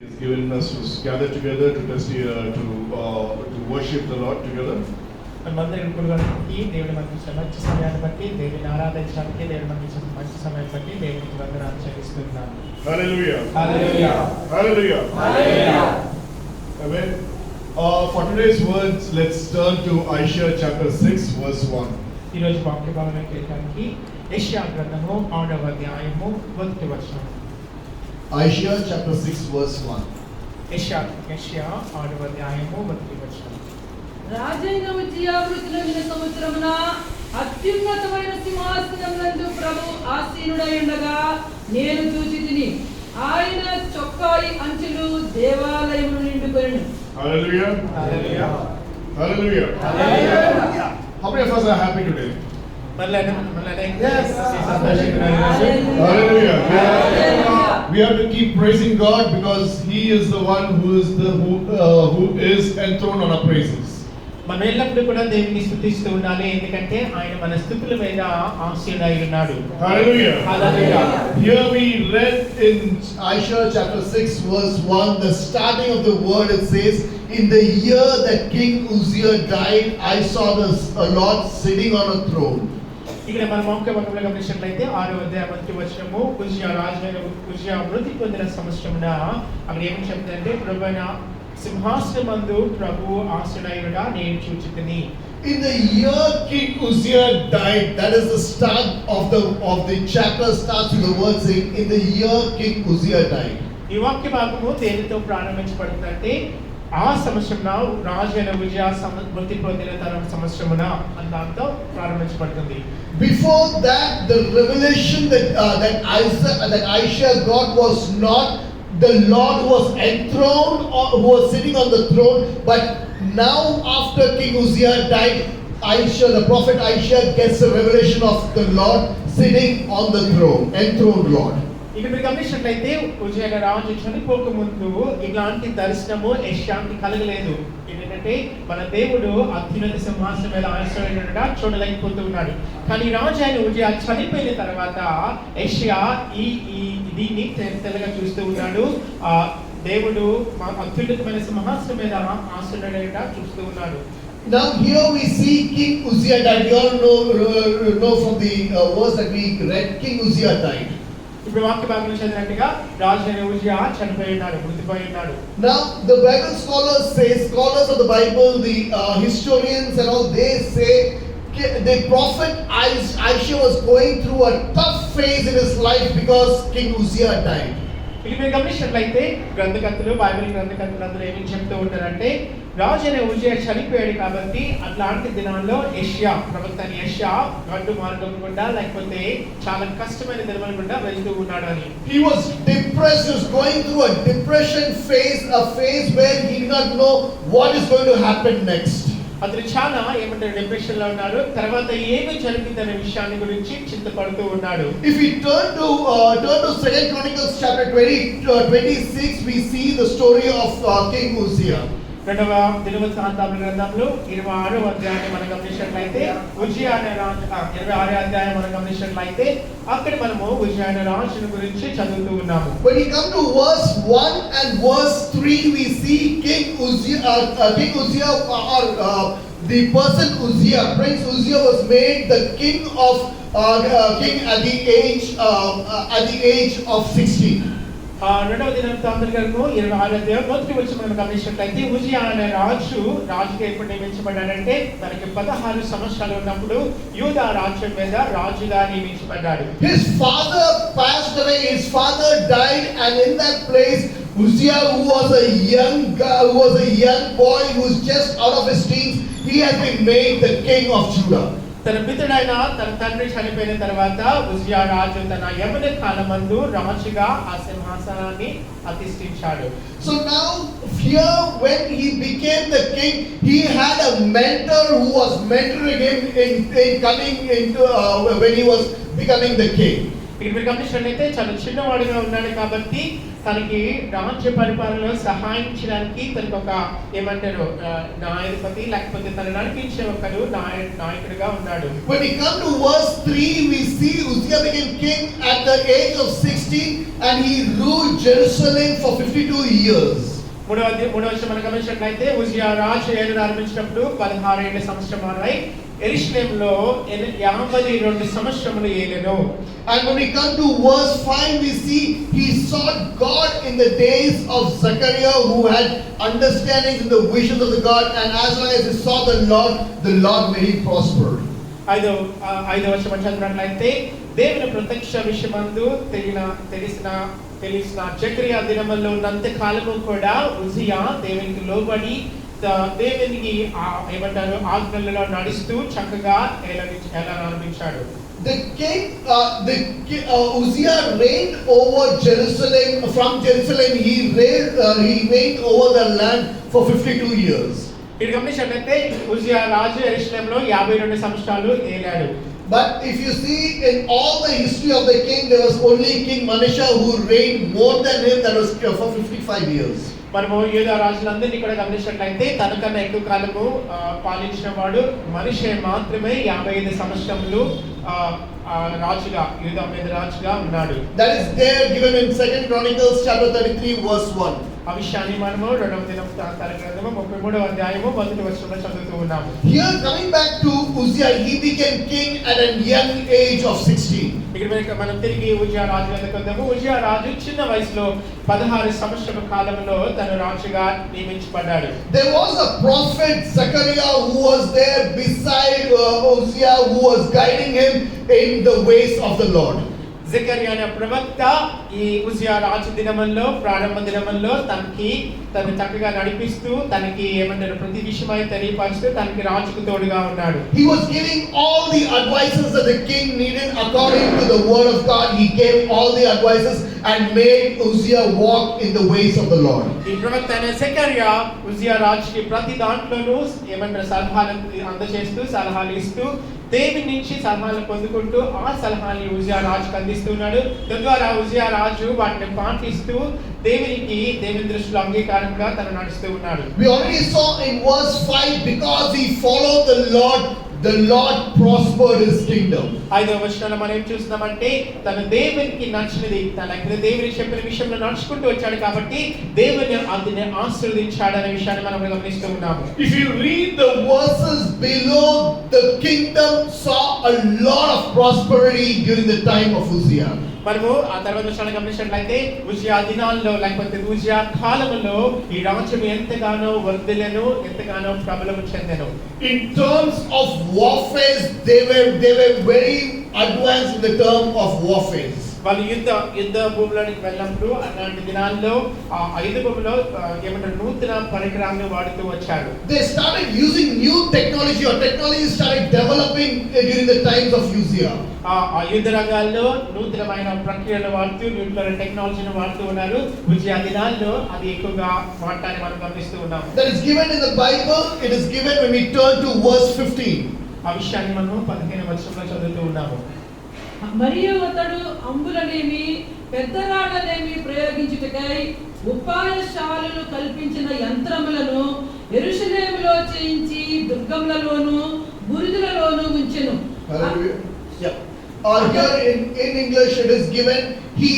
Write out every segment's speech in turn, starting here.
He's given us to gather together to worship the Lord together. మనమందరం కూడుకోవడానికి దేవుని మనకి మంచి సమయాన్ని బట్టి దేవుని ఆరాధించడానికి దేవుని మనకి మంచి సమయాన్ని బట్టి దేవునికి వందనాలు చెల్లిస్తున్నాను. Hallelujah. Hallelujah. Hallelujah. Hallelujah. Amen. For today's words, let's turn to Isaiah chapter 6 verse 1. ఈ రోజు వాక్య భాగంలోకి వెళ్ళడానికి యెషయా గ్రంథము 6వ అధ్యాయము 1వ వచనం. Isaiah chapter 6 verse 1. యెషయా 6వ అధ్యాయము 1వ వచనం. రాజైన ఉజ్జియా మృతులైన సంవత్సరమున అత్యున్నతమైన సింహాసనమునందు ప్రభు ఆసీనుడై ఉండగా నేను చూచితిని, ఆయన చొక్కాయి అంచులు దేవాలయమును నిండుకొనెను. Hallelujah. Hallelujah. Hallelujah. Hallelujah. How many of us are happy today? Yes. Hallelujah. Hallelujah. We have to keep praising God because He is the one who is enthroned on our praises. మనం ఎల్లప్పుడూ కూడా దేవుని స్తుతిస్తూ ఉండాలి, ఎందుకంటే ఆయన మన స్తుతుల మీద ఆసీనుడై ఉన్నాడు. Hallelujah. Hallelujah. Here we read in Isaiah chapter 6 verse 1, the starting of the word, it says, in the year that King Uzziah died, I saw the Lord sitting on a throne. ఇక్కడ మన ముఖ్య భాగంలో గమనించినట్లయితే 6వ అధ్యాయం 1వ వచనము, ఉజ్జియా మృతి పొందిన సంవత్సరమున అక్కడ ఏమని చెప్తుందంటే, ప్రభువైన సింహాసనమందు ప్రభు ఆసీనుడైనగా నేను చూచితిని. In the year King Uzziah died, that is the start of the chapter starts with the word saying, in the year King Uzziah died. ఈ వాక్య భాగము దేనితో ప్రారంభించబడుతుందంటే, ఆ సంవత్సరమున రాజు అయిన ఉజ్జియా మృతి పొందిన సంవత్సరమున అన్న దాంతో ప్రారంభించబడుతుంది. Before that, the revelation that Isaiah got was not the Lord who was enthroned or who was sitting on the throne, but now after King Uzziah died, the prophet Isaiah gets the revelation of the Lord sitting on the throne, enthroned Lord. ఇక్కడ మీరు గమనించినట్లయితే ఉజ్జియా రాజు చనిపోక ముందు ఇలాంటి దర్శనము యెషయాకి కలగలేదు. ఏంటంటే మన దేవుడు అత్యున్నత సింహాసనం మీద ఆసీనుడైనగా చూడలేకపోతూ ఉన్నాడు. కానీ రాజు అయిన ఉజ్జియా చనిపోయిన తర్వాత యెషయా దీన్ని తెల్లగా చూస్తూ ఉన్నాడు. దేవుడు అత్యున్నతమైన సింహాసనం మీద ఆసీనుడైనగా చూస్తూ ఉన్నాడు. Now here we see King Uzziah died. You all know from the verse that we read, King Uzziah died. ఇప్పుడు వాక్య భాగంలో చదివినట్టుగా రాజు అయిన ఉజ్జియా చనిపోయి ఉన్నాడు, మృతిపోయి ఉన్నాడు. Now the Bible scholars of the Bible, the historians and all, they say the prophet Isaiah was going through a tough phase in his life because King Uzziah died. ఇది మీరు గమనించినట్లయితే బైబిల్ గ్రంథకర్తలు అందరూ ఏమని చెప్తూ ఉంటారంటే, రాజు అయిన ఉజ్జియా చనిపోయాడు కాబట్టి అట్లాంటి దినాల్లో ప్రవక్త యెషయా గడ్డు మార్గం గుండా లేకపోతే చాలా కష్టమైన దినముల గుండా వెళ్తూ ఉన్నాడు అని. He was depressed. He was going through a depression phase, a phase where he did not know what is going to happen next. అతను చాలా డిప్రెషన్ లో ఉన్నాడు. తర్వాత ఏమి జరుగుతుందనే విషయాన్ని గురించి చింతపడుతూ ఉన్నాడు. If we turn to 2 Chronicles chapter 26, we see the story of King Uzziah. రెండవ దినవృత్తాంతముల గ్రంథంలో 26వ అధ్యాయాన్ని మనం గమనించినట్లయితే ఉజ్జియా అనే రాజు 26వ అధ్యాయం మనం గమనించినట్లయితే అక్కడ మనము ఉజ్జియా అనే రాజుని గురించి చదువుతూ ఉన్నాము. When we come to verse 1 and verse 3, we see King Uzziah, the person Uzziah, Prince Uzziah was made the king at the age of 16. రెండవ దినవృత్తాంతముల గ్రంథము 26వ అధ్యాయం మొదటి వచనం మనం గమనించినట్లయితే ఉజ్జియా అనే రాజుగా ఎప్పుడు నియమించబడ్డాడంటే తనకి 16 సంవత్సరాలు ఉన్నప్పుడు యూదా రాజ్యం మీద రాజుగా నియమించబడ్డాడు. His father passed away. His father died, and in that place Uzziah, who was a young boy who was just out of his teens, he has been made the king of Judah. తన పితడైన తన తండ్రి చనిపోయిన తర్వాత ఉజ్జియా రాజు తన యవ్వన కాలమందు రాజుగా ఆ సింహాసనాన్ని అధిష్ఠించాడు. So now here when he became the king, he had a mentor who was mentoring him in coming into when he was becoming the king. ఇక్కడ మీరు గమనించినట్లయితే చాలా చిన్నవాడుగా ఉన్నాడు కాబట్టి తనకి రాజ్య పరిపాలనలో సహాయం చేయడానికి తనకు ఒక ఏమంటారు న్యాయాధిపతి లేకపోతే తను నడిపించే ఒకరు నాయకుడిగా ఉన్నాడు. When we come to verse 3, we see Uzziah became king at the age of 16 and he ruled Jerusalem for 52 years. మూడవ వర్షం మనం గమనించినట్లయితే ఉజియా రాజు ఏలును ఆరంభించినప్పుడు 16 ఏళ్ల సంవత్సరమై యెరూషలేములో 52 సంవత్సరములు ఏలెను. And when we come to verse 5, we see he sought God in the days of Zechariah, who had understanding in the visions of the God, and as long as he saw the Lord made him prosper. ఐదవ వచనం చదివినట్లయితే దేవుని ప్రత్యక్ష విషయమందు తెలిసిన జకరియా దినముల్లో ఉన్నంత కాలము కూడా ఉజియా దేవునికి లోబడి దేవునికి ఏమంటారు ఆజ్ఞలలో నడుస్తూ చక్కగా ఆరంభించాడు. Uzziah reigned over Jerusalem. From Jerusalem he reigned over the land for 52 years. ఇక్కడ గమనించినట్లయితే ఉజియా రాజు యెరూషలేములో 52 సంవత్సరాలు ఏలాడు. But if you see in all the history of the king, there was only King Manasseh who reigned more than him, that was for 55 years. మనము యూదా రాజులందరినీ కూడా గమనించినట్లయితే తనకన్నా ఎక్కువ కాలము పాలించిన వాడు మనిషే మాత్రమే 55 సంవత్సరములు రాజుగా యూదా మీద రాజుగా ఉన్నాడు. That is there given in 2 Chronicles chapter 33 verse 1. ఆ విషయాన్ని మనము 2వ దినవృత్తాంతాల గ్రంథము 33వ అధ్యాయము 1వ వచనంలో చదువుతూ ఉన్నాము. Here coming back to Uzziah, he became king at a young age of 16. ఇక్కడ మనం తిరిగి ఉజియా రాజు వద్దకు వద్దాము. ఉజియా రాజు చిన్న వయసులో 16 సంవత్సరాల కాలంలో తను రాజుగా నియమించబడ్డాడు. There was a prophet Zechariah who was there beside Uzziah, who was guiding him in the ways of the Lord. Zechariah అనే ప్రవక్త ఈ ఉజియా రాజు దినముల్లో ప్రారంభ దినముల్లో తను చక్కగా నడిపిస్తూ తనకి ఏమంటారు ప్రతి విషయమై తెలియపరుస్తూ తనకి రాజుకు తోడుగా ఉన్నాడు. He was giving all the advices that the king needed according to the word of God. He gave all the advices and made Uzziah walk in the ways of the Lord. ఈ ప్రవక్త అయిన Zechariah Uzziah రాజుకి ప్రతి దాంట్లోనూ ఏమంటారు సలహాలు అందజేస్తూ సలహాలు ఇస్తూ దేవుని నుంచి సలహాలు పొందుకుంటూ ఆ సలహాన్ని ఉజియా రాజుకు అందిస్తున్నాడు. తద్వారా ఉజియా రాజు వాటిని పాటిస్తూ దేవుని దృష్టిలో అంగీకారంగా తను నడుస్తూ ఉన్నాడు. We already saw in verse 5, because he followed the Lord prospered his kingdom. 5వ వచనంలో మనం ఏం చూస్తున్నామంటే తన దేవునికి నచ్చినది దేవుని చెప్పిన విషయంలో నడుచుకుంటూ వచ్చాడు కాబట్టి దేవుని అతన్ని ఆశీర్వదించాడనే విషయాన్ని మనం గమనిస్తూ ఉన్నాము. If you read the verses below, the kingdom saw a lot of prosperity during the time of Uzziah. మనము ఆ తర్వాత విషయాన్ని గమనించినట్లయితే ఉజియా దినాల్లో లేకపోతే ఉజియా కాలంలో ఈ రాజ్యం ఎంతగానో వర్ధిల్లెను, ఎంతగానో ప్రబలము చెందెను. In terms of warfare, they were very advanced in the term of warfare. వాళ్ళు యుద్ధ భూములోనికి వెళ్ళినప్పుడు అలాంటి దినాల్లో ఆ యుద్ధభూమిలో ఏమంటారు నూతన పరికరాలను వాడుతూ వచ్చారు. They started using new technology, or technology started developing during the times of Uzziah. ఆ యుద్ధ రంగాల్లో నూతనమైన ప్రక్రియలు వాడుతూ నూతన టెక్నాలజీని వాడుతూ ఉన్నారు. ఉజియా దినాల్లో అది ఎక్కువగా వాడటాన్ని మనం గమనిస్తూ ఉన్నాం. That is given in the Bible. It is given when we turn to verse 15. ఆ విషయాన్ని మనం 15వ వచనంలో చదువుతూ ఉన్నాము. మరియు అతడు అంబులనేమి పెద్ద రాళ్లనేమి ప్రయోగించుటకై ఉపాయశాలలు కల్పించిన యంత్రములను యెరూషలేములో చేయించి దుర్గములలోను బురుజులలోను ఉంచెను. Hallelujah. Yeah. Here in English it is given he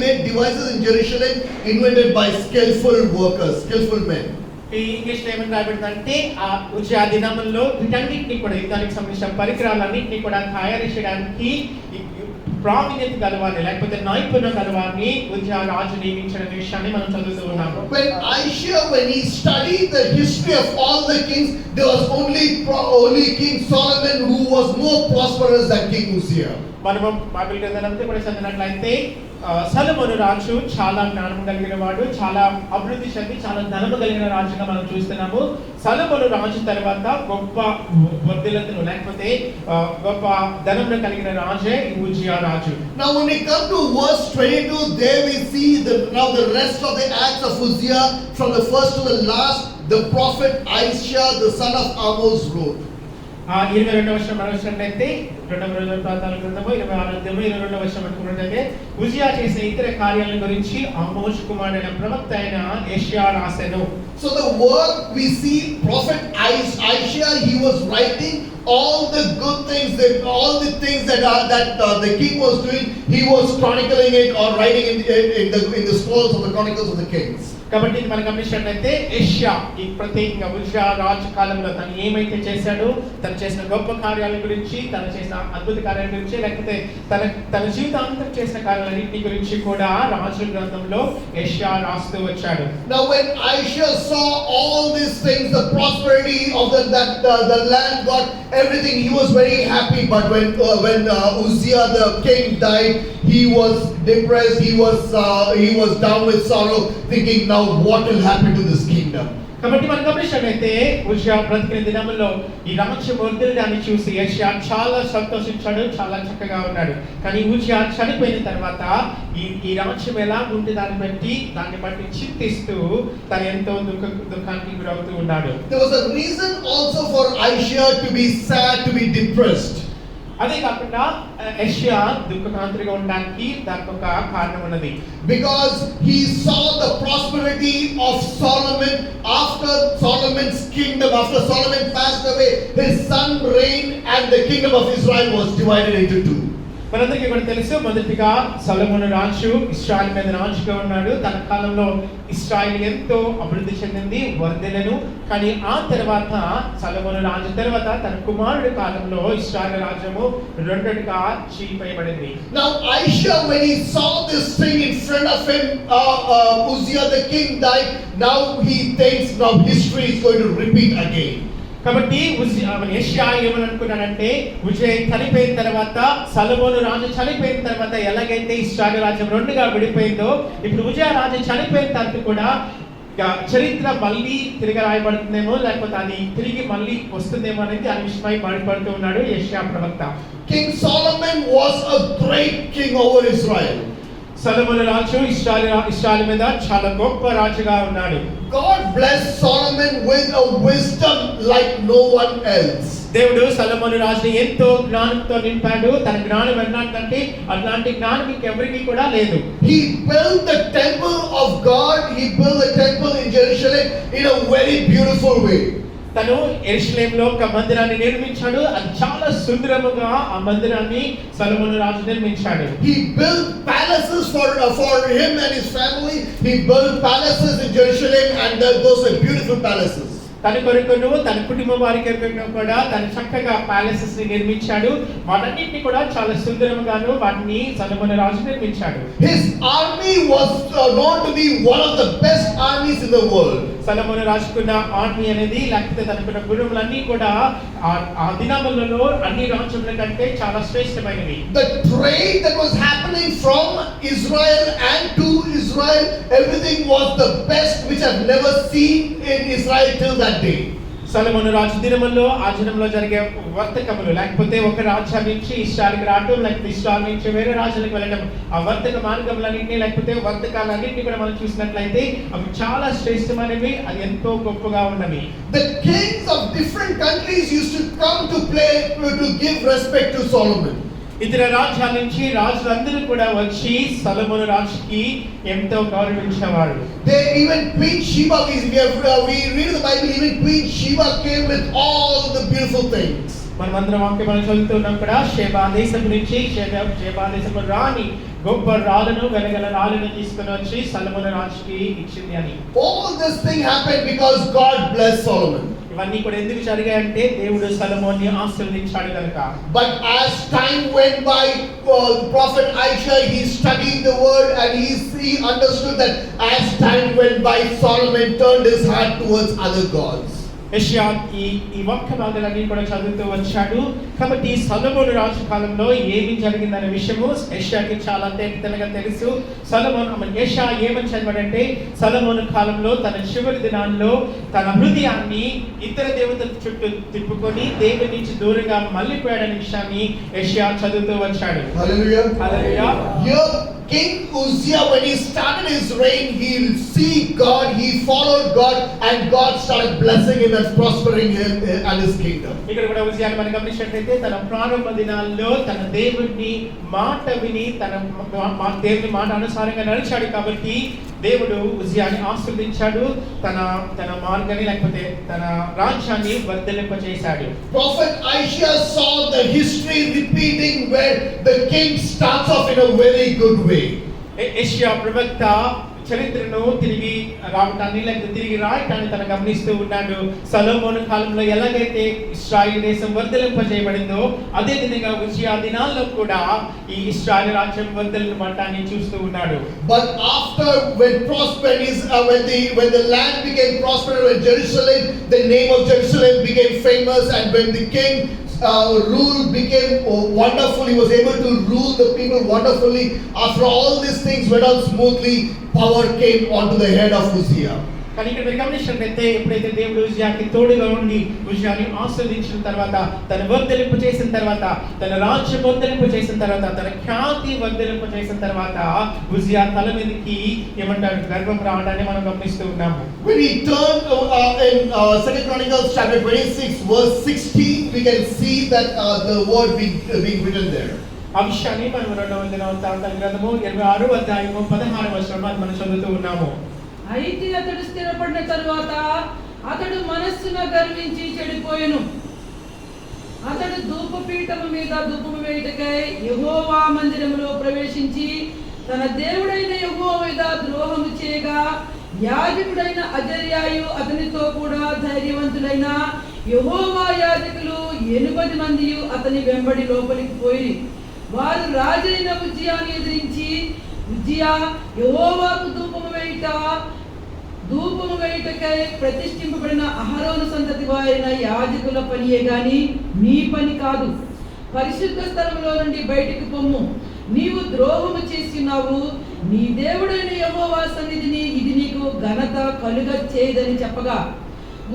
made devices in Jerusalem invented by skillful workers, skillful men. ఈ ఇంగ్లీష్ లో ఏమని రాయబడిందంటే ఆ ఉజియా దినముల్లో వీటన్నిటిని కూడా యుద్ధానికి సంబంధించిన పరికరాలన్నింటినీ కూడా తయారు చేయడానికి ప్రావీణ్యత గలవారిని లేకపోతే నైపుణ్యం గలవారిని ఉజియా రాజు నియమించిన విషయాన్ని మనం చదువుతూ ఉన్నాము. When he studied the history of all the kings, there was only King Solomon who was more prosperous than King Uzziah. మనము బైబిల్ గ్రంథాలంతా కూడా చదివినట్లయితే సొలొమోను రాజు చాలా జ్ఞానం కలిగిన వాడు, చాలా అభివృద్ధి చెంది చాలా ధనము కలిగిన రాజుగా మనం చూస్తున్నాము. సొలొమోను రాజు తర్వాత గొప్ప వర్ధిల్లతను లేకపోతే గొప్ప ధనమును కలిగిన రాజే ఉజియా రాజు. Now when we come to verse 22, there we see the rest of the acts of Uzziah from the first to the last. The prophet Isaiah, the son of Amos, wrote. 22వ వచనం మనం చూసినట్లయితే రెండవ రోజుల ప్రాంతాల గ్రంథము 26వ అధ్యాయము 22వ వచనం అనుకున్నట్లయితే ఉజియా చేసిన ఇతర కార్యాల గురించి ఆమోస్ కుమారుడైన ప్రవక్త అయిన యెషయా రాసెను. So the work we see, prophet Isaiah, he was writing all the good things, all the things that the king was doing. He was chronicling it or writing in the scrolls of the chronicles of the kings. కాబట్టి ఇది మనం గమనించినట్లయితే యెషయా ఈ ప్రత్యేకంగా Uzziah రాజు కాలంలో తను ఏమైతే చేశాడో, తను చేసిన గొప్ప కార్యాల గురించి, తను చేసిన అద్భుత కార్యాల గురించి, లేకపోతే తన జీవితాంతం చేసిన కార్యాలన్నింటి గురించి కూడా రాజుల గ్రంథంలో యెషయా రాస్తూ వచ్చాడు. Now when Isaiah saw all these things, the prosperity of the land, got everything, he was very happy. But when Uzziah the king died, he was depressed. He was down with sorrow, thinking, now what will happen to this kingdom? కాబట్టి మనం గమనించినట్లయితే Uzziah బ్రతికిన దినములో ఈ రాజ్యం వర్ధిల్లడాన్ని చూసి యెషయా చాలా సంతోషించాడు, చాలా చక్కగా ఉన్నాడు. కానీ ఉజియా చనిపోయిన తర్వాత ఈ రాజ్యం ఎలా ఉంటే దాన్ని బట్టి చింతిస్తూ తను ఎంతో దుఃఖానికి గురవుతూ ఉన్నాడు. There was a reason also for Isaiah to be sad, to be depressed. అదే కాకుండా యెషయా దుఃఖకాంతుడిగా ఉండడానికి దానికి ఒక కారణం ఉన్నది. Because he saw the prosperity of Solomon after Solomon's kingdom. After Solomon passed away, his son reigned and the kingdom of Israel was divided into two. మనందరికీ కూడా తెలుసు, మొదటిగా సొలొమోను రాజు ఇశ్రాయేలు మీద రాజుగా ఉన్నాడు. తన కాలంలో ఇశ్రాయేలు ఎంతో అభివృద్ధి చెందింది, వర్ధిల్లెను. కానీ ఆ తర్వాత సొలొమోను రాజు తర్వాత తన కుమారుడి కాలంలో ఇశ్రాయేలు రాజ్యము రెండుగా చీలిపోయబడింది. Now Isaiah, when he saw this thing in front of him, Uzziah the king died. Now he thinks, now history is going to repeat again. కాబట్టి యెషయా ఏమని అనుకున్నాడంటే, ఉజియా చనిపోయిన తర్వాత, సొలొమోను రాజు చనిపోయిన తర్వాత ఎలాగైతే ఇశ్రాయేలు రాజ్యం రెండుగా విడిపోయిందో, ఇప్పుడు ఉజియా రాజు చనిపోయిన తర్వాత కూడా చరిత్ర మళ్ళీ తిరిగి రాయబడుతుందేమో, లేకపోతే అది తిరిగి మళ్ళీ వస్తుందేమో అనేది ఆ విషయమై భయపడుతూ ఉన్నాడు యెషయా ప్రవక్త. King Solomon was a great king over Israel. సొలొమోను రాజు ఇశ్రాయేలు మీద చాలా గొప్ప రాజుగా ఉన్నాడు. God blessed Solomon with a wisdom like no one else. దేవుడు సొలొమోను రాజుని ఎంతో జ్ఞానంతో నింపాడు. తన జ్ఞానం ఎలాంటిదంటే అట్లాంటి జ్ఞానం ఇంకెవరికీ కూడా లేదు. He built the temple of God. He built the temple in Jerusalem in a very beautiful way. తను యెరూషలేములో ఒక మందిరాన్ని నిర్మించాడు. అది చాలా సుందరముగా ఆ మందిరాన్ని సొలొమోను రాజు నిర్మించాడు. He built palaces for him and his family. He built palaces in Jerusalem, and those were beautiful palaces. తన కొరకును తన కుటుంబ వారికి కూడా తను చక్కగా ప్యాలెసెస్ ని నిర్మించాడు. వాటన్నిటిని కూడా చాలా సుందరముగాను వాటిని సొలొమోను రాజు నిర్మించాడు. His army was known to be one of the best armies in the world. Solomon రాజుకున్న ఆర్మీ అనేది, లేకపోతే తనకున్న గురువులన్నీ కూడా ఆ దినములలో అన్ని రాజ్యముల కంటే చాలా శ్రేష్టమైనవి. The trade that was happening from Israel and to Israel, everything was the best which I've never seen in Israel till that day. సొలొమోను రాజు దినముల్లో ఆ దినంలో జరిగే వర్తకములు, లేకపోతే ఒక రాజ్యం నుంచి ఇశ్రాయేలుకి రావడం, లేకపోతే ఇశ్రాయేలు నుంచి వేరే రాజ్యాలకు వెళ్ళడం, ఆ వర్తక మార్గములన్నింటినీ లేకపోతే వర్తకాలన్నింటినీ కూడా మనం చూసినట్లయితే అవి చాలా శ్రేష్టమైనవి, అది ఎంతో గొప్పగా ఉన్నవి. The kings of different countries used to come to give respect to Solomon. ఇతర రాజ్యాల నుంచి రాజులందరూ కూడా వచ్చి సొలొమోను రాజుకి ఎంతో గౌరవించేవారు. They even Queen Sheba, we read in the Bible, even Queen Sheba came with all the beautiful things. మనమందరం వాక్యం మనం చదువుతున్నాం కూడా, షేబా దేశం నుంచి షేబా దేశపు రాణి గొప్ప రాళ్ళను వెలగల రాళ్ళను తీసుకొని వచ్చి సొలొమోను రాజుకి ఇచ్చింది అని. All this thing happened because God blessed Solomon. ఇవన్నీ కూడా ఎందుకు జరిగాయంటే దేవుడు సొలొమోన్ని ఆశీర్వదించాడు కనుక. But as time went by, prophet Isaiah, he studied the word and he understood that as time went by, Solomon turned his heart towards other gods. యెషయా ఈ వాక్య భాగాలన్నీ కూడా చదువుతూ వచ్చాడు. కాబట్టి సొలొమోను రాజు కాలంలో ఏమి జరిగిందనే విషయము యెషయాకి చాలా తేటగా తెలుసు. యెషయా ఏమని చదివాడంటే, సొలొమోను కాలంలో తన చివరి దినాల్లో తన హృదయాన్ని ఇతర దేవతల చుట్టూ తిప్పుకొని దేవుని నుంచి దూరంగా మళ్ళీపోయాడనే విషయాన్ని యెషయా చదువుతూ వచ్చాడు. Hallelujah. Hallelujah. Here King Uzziah, when he started his reign, he see God, he followed God, and God started blessing him and prospering him and his kingdom. ఇక్కడ కూడా ఉజ్జియాను మనం గమనించినట్లయితే తన ప్రారంభ దినాల్లో తన దేవుని మాట విని తన దేవుని మాట అనుసారంగా నడిచాడు కాబట్టి దేవుడు ఉజ్జియాని ఆశీర్వదించాడు, తన మార్గాన్ని లేకపోతే తన రాజ్యాన్ని వర్ధిల్లింపజేశాడు. Prophet Isaiah saw the history repeating where the king starts off in a very good way. యెషయా ప్రవక్త చరిత్రను తిరిగి రావటాన్ని లేకపోతే తిరిగి రాయటాన్ని తన గమనిస్తూ ఉన్నాడు. సొలొమోను కాలంలో ఎలాగైతే ఇశ్రాయేలు దేశం వర్ధిల్లింపజేయబడిందో అదే విధంగా ఉజ్జియా దినాల్లో కూడా ఈ ఇశ్రాయేలు రాజ్యం వర్ధిల్లింపటాన్ని చూస్తూ ఉన్నాడు. But after when the land became prosperous, when Jerusalem, the name of Jerusalem became famous, and when the king rule became wonderful, he was able to rule the people wonderfully. After all these things went on smoothly, power came onto the head of Uzziah. కానీ ఇక్కడ మీరు గమనించినట్లయితే ఎప్పుడైతే దేవుడు ఉజ్జియాకి తోడుగా ఉండి ఉజ్జియాని ఆశీర్వదించిన తర్వాత, తన వర్ధిల్లింపు చేసిన తర్వాత, తన రాజ్యం వర్ధిల్లింపు చేసిన తర్వాత, తన ఖ్యాతి వర్ధిల్లింపు చేసిన తర్వాత ఉజ్జియా తల మీదకి ఏమంటారు గర్వం రావడాన్ని మనం గమనిస్తూ ఉన్నాము. When we turn in 2 Chronicles chapter 26 verse 16, we can see that the word being written there. ఆ విషయాన్ని మనం 2వ దినవృత్తాంతాల గ్రంథము 26వ అధ్యాయము 16వ వచనం మనం చదువుతూ ఉన్నాము. అయితే అతడు స్థిరపడిన తరువాత అతడు మనస్సున గర్వించి చెడిపోయెను. అతడు ధూపపీఠము మీద ధూపము వేయుటకై యెహోవా మందిరములో ప్రవేశించి తన దేవుడైన యెహోవా మీద ద్రోహము చేయగా యాజకుడైన అజర్యాయు అతనితో కూడా ధైర్యవంతులైన యెహోవా యాజకులు 80 మంది అతని వెంబడి లోపలికి పోయి వారు రాజైన ఉజ్జియాని ఎదిరించి, ఉజ్జియా యెహోవాకు ధూపము వేయుటకై ప్రతిష్ఠింపబడిన అహరోను సంతతి వారైన యాజకుల పనియే గాని నీ పని కాదు. పరిశుద్ధ స్థలములో నుండి బయటికి పొమ్ము. నీవు ద్రోహము చేస్తున్నావు. నీ దేవుడైన యెహోవా సన్నిధిని ఇది నీకు ఘనత కలుగ చేయదని చెప్పగా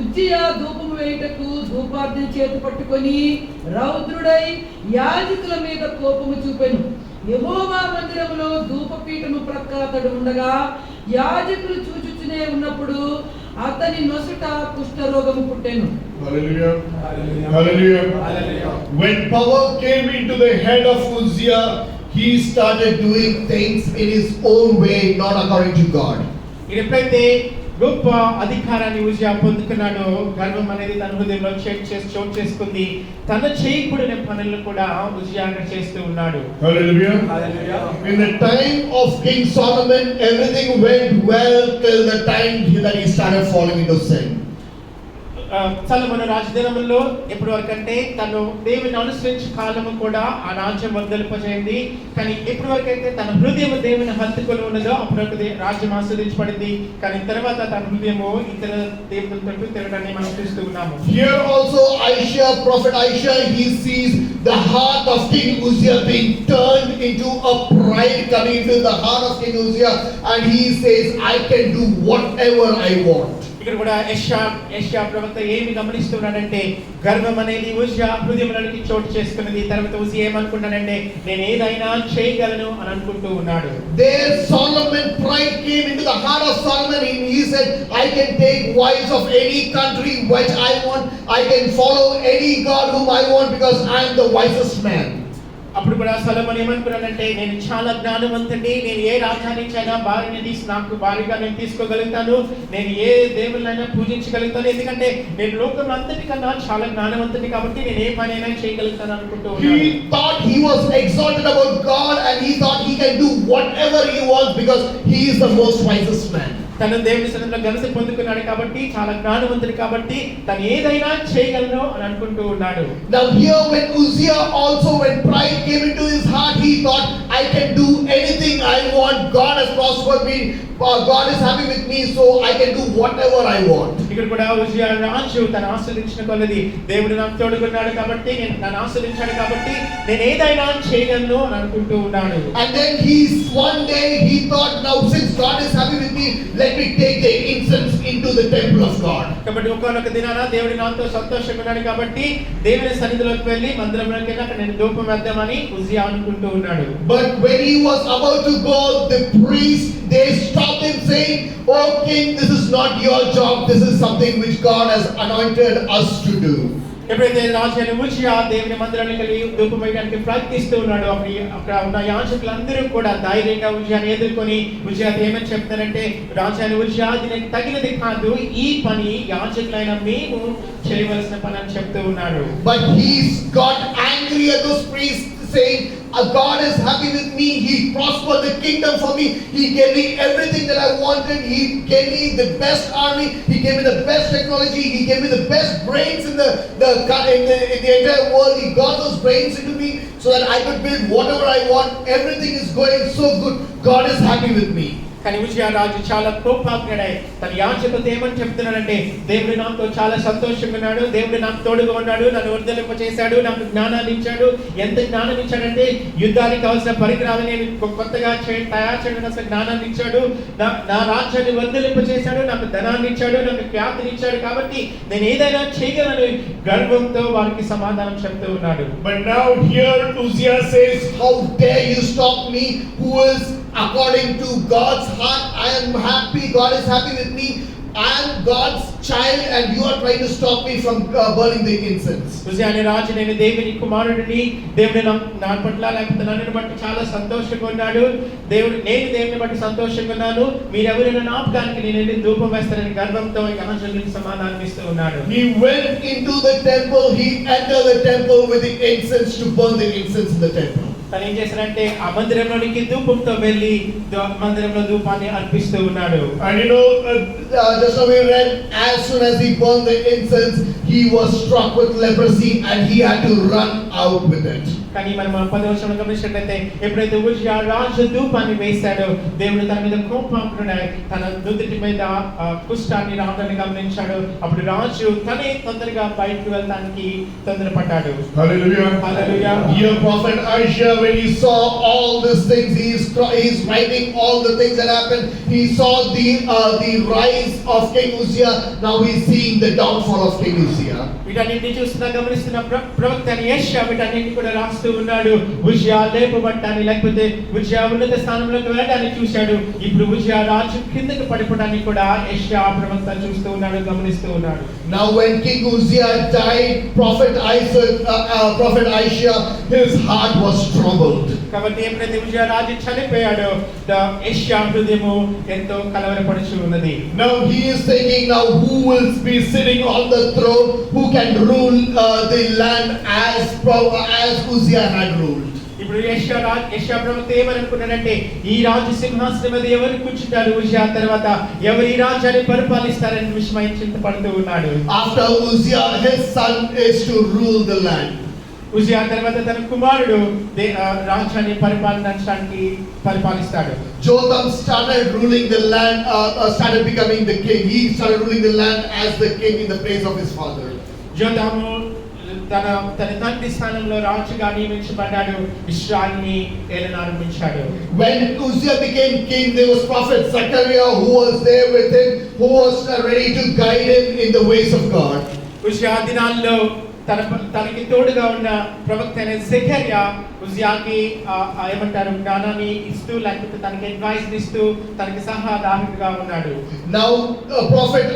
ఉజ్జియా ధూపము వేయుటకు ధూపార్ధన చేతి పట్టుకొని రౌద్రుడై యాజకుల మీద కోపము చూపెను. యెహోవా మందిరములో ధూపపీఠము ప్రక్క అతడు ఉండగా యాజకులు చూచుచునే ఉన్నప్పుడు అతని నొసట కుష్ఠరోగము పుట్టెను. Hallelujah. Hallelujah. Hallelujah. When power came into the head of Uzziah, he started doing things in his own way, not according to God. ఎప్పుడైతే గొప్ప అధికారాన్ని ఉజ్జియా పొందుకున్నాడో గర్వం అనేది తన హృదయంలో చోటు చేసుకుంది. తన చేయకూడని పనులను కూడా ఉజ్జియా చేస్తూ ఉన్నాడు. Hallelujah. Hallelujah. In the time of King Solomon, everything went well till the time that he started falling into sin. సొలొమోను రాజధానంలో ఎప్పటి వరకు అంటే తను దేవుని అనుసరించే కాలము కూడా ఆ రాజ్యం వర్ధిల్లింపజేయండి. కానీ ఎప్పటి వరకు అయితే తన హృదయం దేవుని హత్తుకొని ఉన్నదో అప్పటి వరకు రాజ్యం ఆస్వాదించబడింది. కానీ తర్వాత తన హృదయము ఇతర దేవులతో తిరగడాన్ని మనం చూస్తూ ఉన్నాము. Here also prophet Isaiah, he sees the heart of King Uzziah being turned into a pride coming into the heart of King Uzziah, and he says, I can do whatever I want. ఇక్కడ కూడా యెషయా ప్రవక్త ఏమి గమనిస్తున్నాడంటే గర్వం అనేది ఉజ్జియా హృదయంలోకి చోటు చేసుకున్నది. తర్వాత ఉజ్జియా ఏమనుకుంటాడంటే నేను ఏదైనా చేయగలను అని అనుకుంటూ ఉన్నాడు. There Solomon, pride came into the heart of Solomon, and he said, I can take wives of any country which I want. I can follow any god whom I want because I am the wisest man. అప్పుడు కూడా సొలొమోను ఏమనుకున్నాడంటే నేను చాలా జ్ఞానవంతుడిని, నేను ఏ రాజ్యానికైనా భార్యని నాకు భార్యగా నేను తీసుకోగలుగుతాను, నేను ఏ దేవుళ్ళైనా పూజించగలుగుతాను, ఎందుకంటే నేను లోకంలో అంతటికన్నా చాలా జ్ఞానవంతుడిని కాబట్టి నేను ఏ పనైనా చేయగలుగుతాను అనుకుంటూ ఉన్నాడు. He thought he was exalted about God, and he thought he can do whatever he wants because he is the most wisest man. తను దేవుని సన్నిధిలో ఘనత పొందుకున్నాడు కాబట్టి, చాలా జ్ఞానవంతుడు కాబట్టి తను ఏదైనా చేయగలను అని అనుకుంటూ ఉన్నాడు. Now here when Uzziah also, when pride came into his heart, he thought, I can do anything I want. God has prospered me. God is happy with me, so I can do whatever I want. ఇక్కడ కూడా ఉజ్జియా రాజు తను ఆశీర్వదించిన కొలది దేవుడు నాకు తోడుగున్నాడు కాబట్టి, నన్ను ఆశీర్వదించాడు కాబట్టి నేను ఏదైనా చేయగలను అని అనుకుంటూ ఉన్నాడు. And then one day he thought, now since God is happy with me, let me take the incense into the temple of God. కాబట్టి ఒక్కొక్క దినాన దేవుడు నాతో సంతోషంగా ఉన్నాడు కాబట్టి దేవుని సన్నిధిలోకి వెళ్ళి మందిరంలోకి వెళ్ళి అక్కడ నేను ధూపం వేద్దామని అని ఉజ్జియా అనుకుంటూ ఉన్నాడు. But when he was about to go, the priests, they stopped him saying, "Oh king, this is not your job. This is something which God has anointed us to do." ఎప్పుడైతే రాజు అయిన ఉజ్జియా దేవుని మందిరానికి వెళ్ళి ధూపం వేయడానికి ప్రయత్నిస్తూ ఉన్నాడు, అక్కడ ఉన్న యాజకులందరూ కూడా ధైర్యంగా ఉజ్జియాని ఎదుర్కొని ఉజ్జియా ఏమని చెప్తారంటే, రాజు అయిన ఉజ్జియా దీనికి తగినది కాదు, ఈ పని యాజకులైన మేము చేయవలసిన పని అని చెప్తూ ఉన్నాడు. But he's got angry at those priests, saying, God is happy with me. He prospered the kingdom for me. He gave me everything that I wanted. He gave me the best army. He gave me the best technology. He gave me the best brains in the entire world. He got those brains into me so that I could build whatever I want. Everything is going so good. God is happy with me. కానీ ఉజ్జియా రాజు చాలా కోపాగ్నుడై తన యాజకులతో ఏమని చెప్తున్నాడంటే, దేవుడు నాతో చాలా సంతోషంగా ఉన్నాడు, దేవుడు నాకు తోడుగా ఉన్నాడు, నన్ను వర్ధలింప చేశాడు, నాకు జ్ఞానాన్ని ఇచ్చాడు. ఎంత జ్ఞానం ఇచ్చాడంటే యుద్ధానికి కావాల్సిన పరికరాలు నేను కొత్తగా తయారు చేయడానికి అసలు జ్ఞానాన్ని ఇచ్చాడు, నా రాజ్యాన్ని వర్ధలింప చేశాడు, నాకు ధనాన్ని ఇచ్చాడు, నాకు ఖ్యాతిని ఇచ్చాడు, కాబట్టి నేను ఏదైనా చేయగలను గర్వంతో వారికి సమాధానం చెప్తూ ఉన్నాడు. But now here Uzziah says, "How dare you stop me, who is according to God's heart? I am happy. God is happy with me. I am God's child, and you are trying to stop me from burning the incense." Uzziah అనే రాజు, నేను దేవుని కుమారుడిని, దేవుడు నా పట్ల లేకపోతే నన్ను బట్టి చాలా సంతోషంగా ఉన్నాడు, నేను దేవుని బట్టి సంతోషంగా ఉన్నాను, మీరెవరు నన్ను ఆపడానికి నేను వెళ్ళి ధూపం వేస్తానని గర్వంతో యాజకులకు సమాధానం ఇస్తూ ఉన్నాడు. He went into the temple. He entered the temple with the incense to burn the incense in the temple. తను ఏం చేశాడంటే ఆ మందిరంలోనికి ధూపంతో వెళ్ళి మందిరంలో ధూపాన్ని అర్పిస్తూ ఉన్నాడు. And just now we read, as soon as he burned the incense, he was struck with leprosy and he had to run out with it. కానీ మనం 10వ వచనంలో గమనించినట్లయితే, ఎప్పుడైతే ఉజ్జియా రాజు ధూపాన్ని వేశాడో దేవుడు తన మీద కోపాగ్నుడై తన నుదుటి మీద కుష్ఠాన్ని రావడాన్ని గమనించాడు. అప్పుడు రాజు తనే తొందరగా బయటకు వెళ్ళడానికి తొందరపడ్డాడు. Hallelujah. Hallelujah. Here prophet Isaiah, when he saw all these things, he is writing all the things that happened. He saw the rise of King Uzziah. Now he is seeing the downfall of King Uzziah. వీటన్నింటినీ చూస్తున్నా గమనిస్తున్న ప్రవక్త యెషయా వీటన్నింటినీ కూడా రాస్తూ ఉన్నాడు. ఉజ్జియా లేపబడ్డాన్ని, లేకపోతే ఉజ్జియా ఉన్నత స్థానంలోకి వెళ్ళడాన్ని చూశాడు. ఇప్పుడు ఉజ్జియా రాజు కిందకి పడిపోవడానికి కూడా యెషయా ప్రవక్త చూస్తూ ఉన్నాడు, గమనిస్తూ ఉన్నాడు. Now when King Uzziah died, prophet Isaiah, his heart was troubled. కాబట్టి ఎప్పుడైతే ఉజ్జియా రాజు చనిపోయాడో యెషయా హృదయము ఎంతో కలవరపడుచు ఉన్నది. Now he is thinking, now who will be sitting on the throne, who can rule the land as Uzziah had ruled. ఇప్పుడు యెషయా ప్రవక్త ఏమనుకున్నాడంటే, ఈ రాజు సింహాసనం మీద ఎవరు కూర్చుంటారు, ఉజ్జియా తర్వాత ఎవరు ఈ రాజ్యాన్ని పరిపాలిస్తారని విషయమై చింతపడుతూ ఉన్నాడు. After Uzziah, his son is to rule the land. Uzziah తర్వాత తన కుమారుడు రాజ్యాన్ని పరిపాలిస్తాడు. Jotham started ruling the land, started becoming the king. He started ruling the land as the king in the place of his father. జోతాము తన తండ్రి స్థానంలో రాజుగా నియమించబడ్డాడు, ఇశ్రాయేలుని ఏలనారంభించాడు. When Uzziah became king, there was prophet Zechariah who was there with him, who was ready to guide him in the ways of God. Uzziah దినాల్లో తనకి తోడుగా ఉన్న ప్రవక్త అయిన జెకర్యా ఉజ్జియాకి ఏమంటారు జ్ఞానాన్ని ఇస్తూ, లేకపోతే తనకి అడ్వైస్ ఇస్తూ తనకి సహాయదాయకుడిగా ఉన్నాడు. Now prophet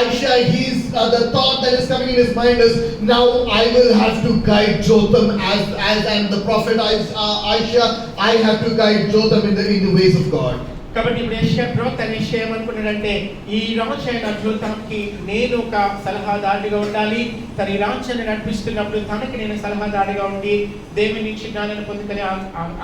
Isaiah, he's the thought that is coming in his mind is, now I will have to guide Jotham as and the prophet Isaiah, I have to guide Jotham in the ways of God. కాబట్టి ఇప్పుడు యెషయా ప్రవక్త యెషయా ఏమనుకున్నాడంటే, ఈ రాజు అయిన జోతాంకి నేను ఒక సలహాదారుడిగా ఉండాలి, తన ఈ రాజ్యాన్ని నడిపిస్తున్నప్పుడు తనకి నేను సలహాదారుడిగా ఉండి దేవుని నుంచి జ్ఞానాన్ని పొందుకొని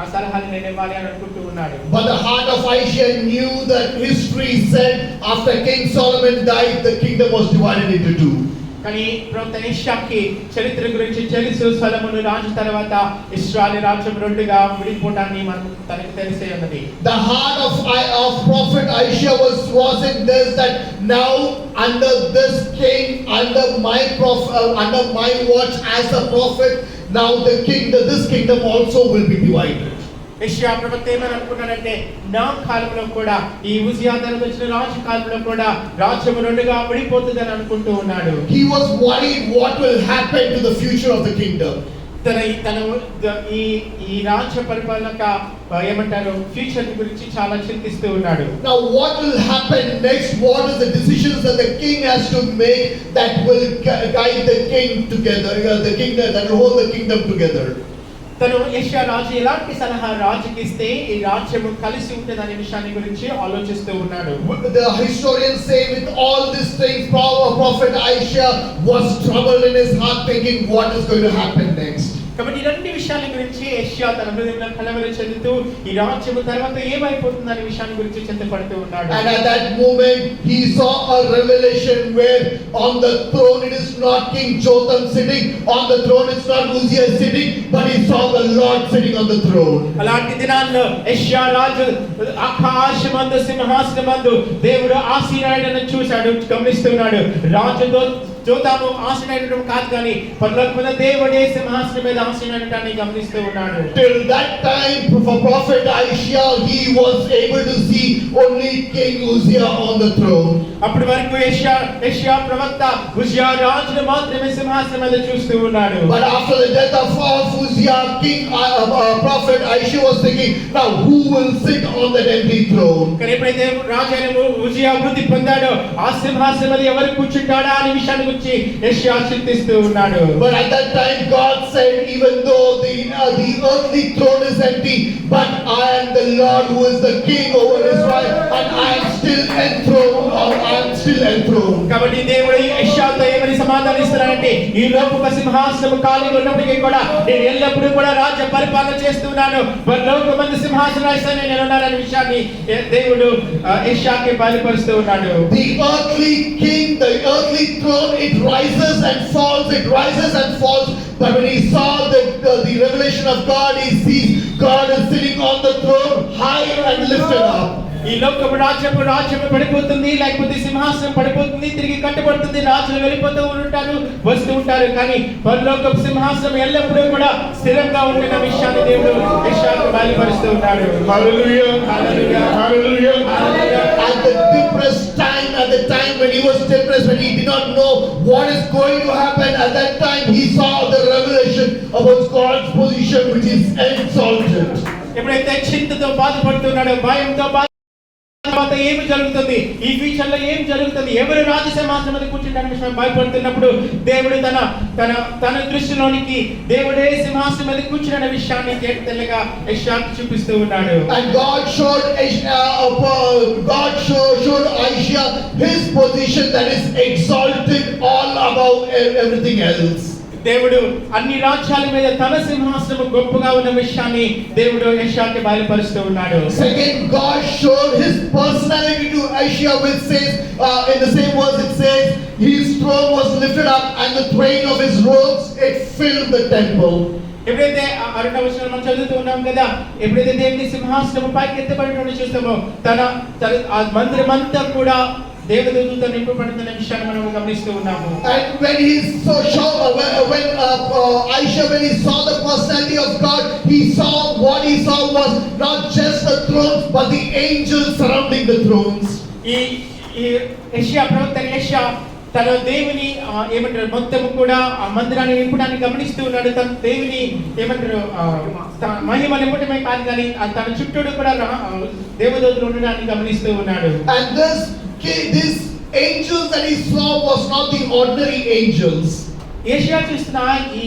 ఆ సలహాలు నేను ఇవ్వాలి అని అనుకుంటూ ఉన్నాడు. But the heart of Isaiah knew that history said after King Solomon died, the kingdom was divided into two. కానీ ప్రవక్త యెషయాకి చరిత్ర గురించి తెలుసు. సొలొమోను రాజు తర్వాత ఇశ్రాయేలు రాజ్యం రెండుగా విడిపోవడాన్ని మనకు తనకు తెలిసే ఉన్నది. The heart of prophet Isaiah was in this, that now under this king, under my watch as a prophet, now this kingdom also will be divided. యెషయా ప్రవక్త ఏమని అనుకున్నాడంటే, నా కాలంలో కూడా ఈ ఉజ్జియా తర్వాత వచ్చిన రాజు కాలంలో కూడా రాజ్యం రెండుగా విడిపోతుందని అనుకుంటూ ఉన్నాడు. He was worried what will happen to the future of the kingdom. ఈ రాజ్య పరిపాలన ఏమంటారు ఫ్యూచర్ గురించి చాలా చింతిస్తూ ఉన్నాడు. Now what will happen next? What is the decisions that the king has to make that will guide the king together, the kingdom that will hold the kingdom together? తను యెషయా రాజు ఎలాంటి సలహా రాజుకి ఇస్తే ఈ రాజ్యము కలిసి ఉంటుందనే విషయాన్ని గురించి ఆలోచిస్తూ ఉన్నాడు. The historians say with all these things, prophet Isaiah was troubled in his heart, thinking what is going to happen next. కాబట్టి ఇలాంటి విషయాల గురించి యెషయా తన హృదయంలో కలవరం చెందుతూ ఈ రాజ్యము తర్వాత ఏమైపోతుందనే విషయాన్ని గురించి చింతపడుతూ ఉన్నాడు. And at that moment he saw a revelation where on the throne it is not King Jotham sitting on the throne, it's not Uzziah sitting, but he saw the Lord sitting on the throne. అలాంటి దినాల్లో యెషయా రాజు ఆకాశమందు సింహాసనమందు దేవుడు ఆసీనుడైన చూశాడు, గమనిస్తున్నాడు. రాజుతో జోతాము ఆసీనుడడం కాదు కానీ పరలోకమున దేవుడే సింహాసనం మీద ఆసీనుడటాన్ని గమనిస్తూ ఉన్నాడు. Till that time for prophet Isaiah he was able to see only King Uzziah on the throne. అప్పటి వరకు యెషయా ప్రవక్త ఉజ్జియా రాజును మాత్రమే సింహాసనం మీద చూస్తూ ఉన్నాడు. But after the death of Uzziah, King prophet Isaiah was thinking, now who will sit on that empty throne? కానీ ఎప్పుడైతే రాజైన ఉజ్జియా వృద్ధి పొందాడో ఆ సింహాసనం మీద ఎవరు కూర్చుంటాడా అనే విషయాన్ని గురించి యెషయా చింతిస్తూ ఉన్నాడు. But at that time God said, even though the earthly throne is empty, but I am the Lord who is the king over Israel, and I am still enthroned, or I am still enthroned. కాబట్టి దేవుడు యెషయాతో ఏమని సమాధానం ఇస్తున్నాడంటే ఈ లోకపు సింహాసనం ఖాళీగా ఉన్నప్పటికీ కూడా నేను ఎల్లప్పుడూ కూడా రాజ్య పరిపాలన చేస్తున్నాను, పరలోకమందు సింహాసనాసీనుడై నేను ఉన్నాననే విషయాన్ని దేవుడు యెషయాకి బయలుపరుస్తూ ఉన్నాడు. The earthly king, the earthly throne, it rises and falls, it rises and falls. But when he saw the revelation of God, he sees God is sitting on the throne, high and lifted up. ఈ లోకపు రాజ్యము పడిపోతుంది, లేకపోతే సింహాసనం పడిపోతుంది, తిరిగి కట్టబడుతుంది, రాజులు వెళ్ళిపోతూ ఉంటారు, వస్తూ ఉంటారు. కానీ పరలోకపు సింహాసనం ఎల్లప్పుడూ కూడా స్థిరంగా ఉంటున్న విషయాన్ని దేవుడు యెషయాకు బయలుపరుస్తూ ఉన్నాడు. Hallelujah, hallelujah, hallelujah, hallelujah. At the depressed time, at the time when he was depressed, when he did not know what is going to happen, at that time he saw the revelation about God's position, which is exalted. ఎప్పుడైతే చింతతో బాధపడుతున్నాడో, భయంతో తర్వాత ఏమి జరుగుతుంది, ఈ future లో ఏం జరుగుతుంది, ఎవరు రాజసింహాసనం మీద కూర్చుంటారనే విషయం భయపడుతున్నప్పుడు దేవుడు తన దృష్టిలోనికి దేవుడే సింహాసనం మీద కూర్చున్న విషయాన్ని తెల్లగా యెషయాకు చూపిస్తూ ఉన్నాడు. And God showed Isaiah his position that is exalted all above everything else. దేవుడు అన్ని రాజ్యాల మీద తన సింహాసనం గొప్పగా ఉన్న విషయాన్ని దేవుడు యెషయాకి బయలుపరుస్తూ ఉన్నాడు. Second, God showed his personality to Isaiah, which says in the same verse it says his throne was lifted up and the train of his robes it filled the temple. ఎప్పుడైతే రెండవ వచనం మనం చదువుతూ ఉన్నాం కదా, ఎప్పుడైతే దేవుని సింహాసనం పైకి ఎత్తబడినట్టు చూస్తామో తన ఆ మందిరం అంతా కూడా దేవదూతలతో నింపబడుతున్న విషయాన్ని మనం గమనిస్తూ ఉన్నాము. And when he saw the personality of God, what he saw was not just the thrones but the angels surrounding the thrones. ఈ యెషయా ప్రవక్త యెషయా తన దేవుని ఏమంటారు మొత్తము కూడా ఆ మందిరాన్ని నింపడానికి గమనిస్తూ ఉన్నాడు. తన దేవుని ఏమంటారు మహిమ నింపడమే కాదు కానీ తన చుట్టూ కూడా దేవదూతలు ఉండడాన్ని గమనిస్తూ ఉన్నాడు. And these angels that he saw was not the ordinary angels. యెషయా చూస్తున్న ఈ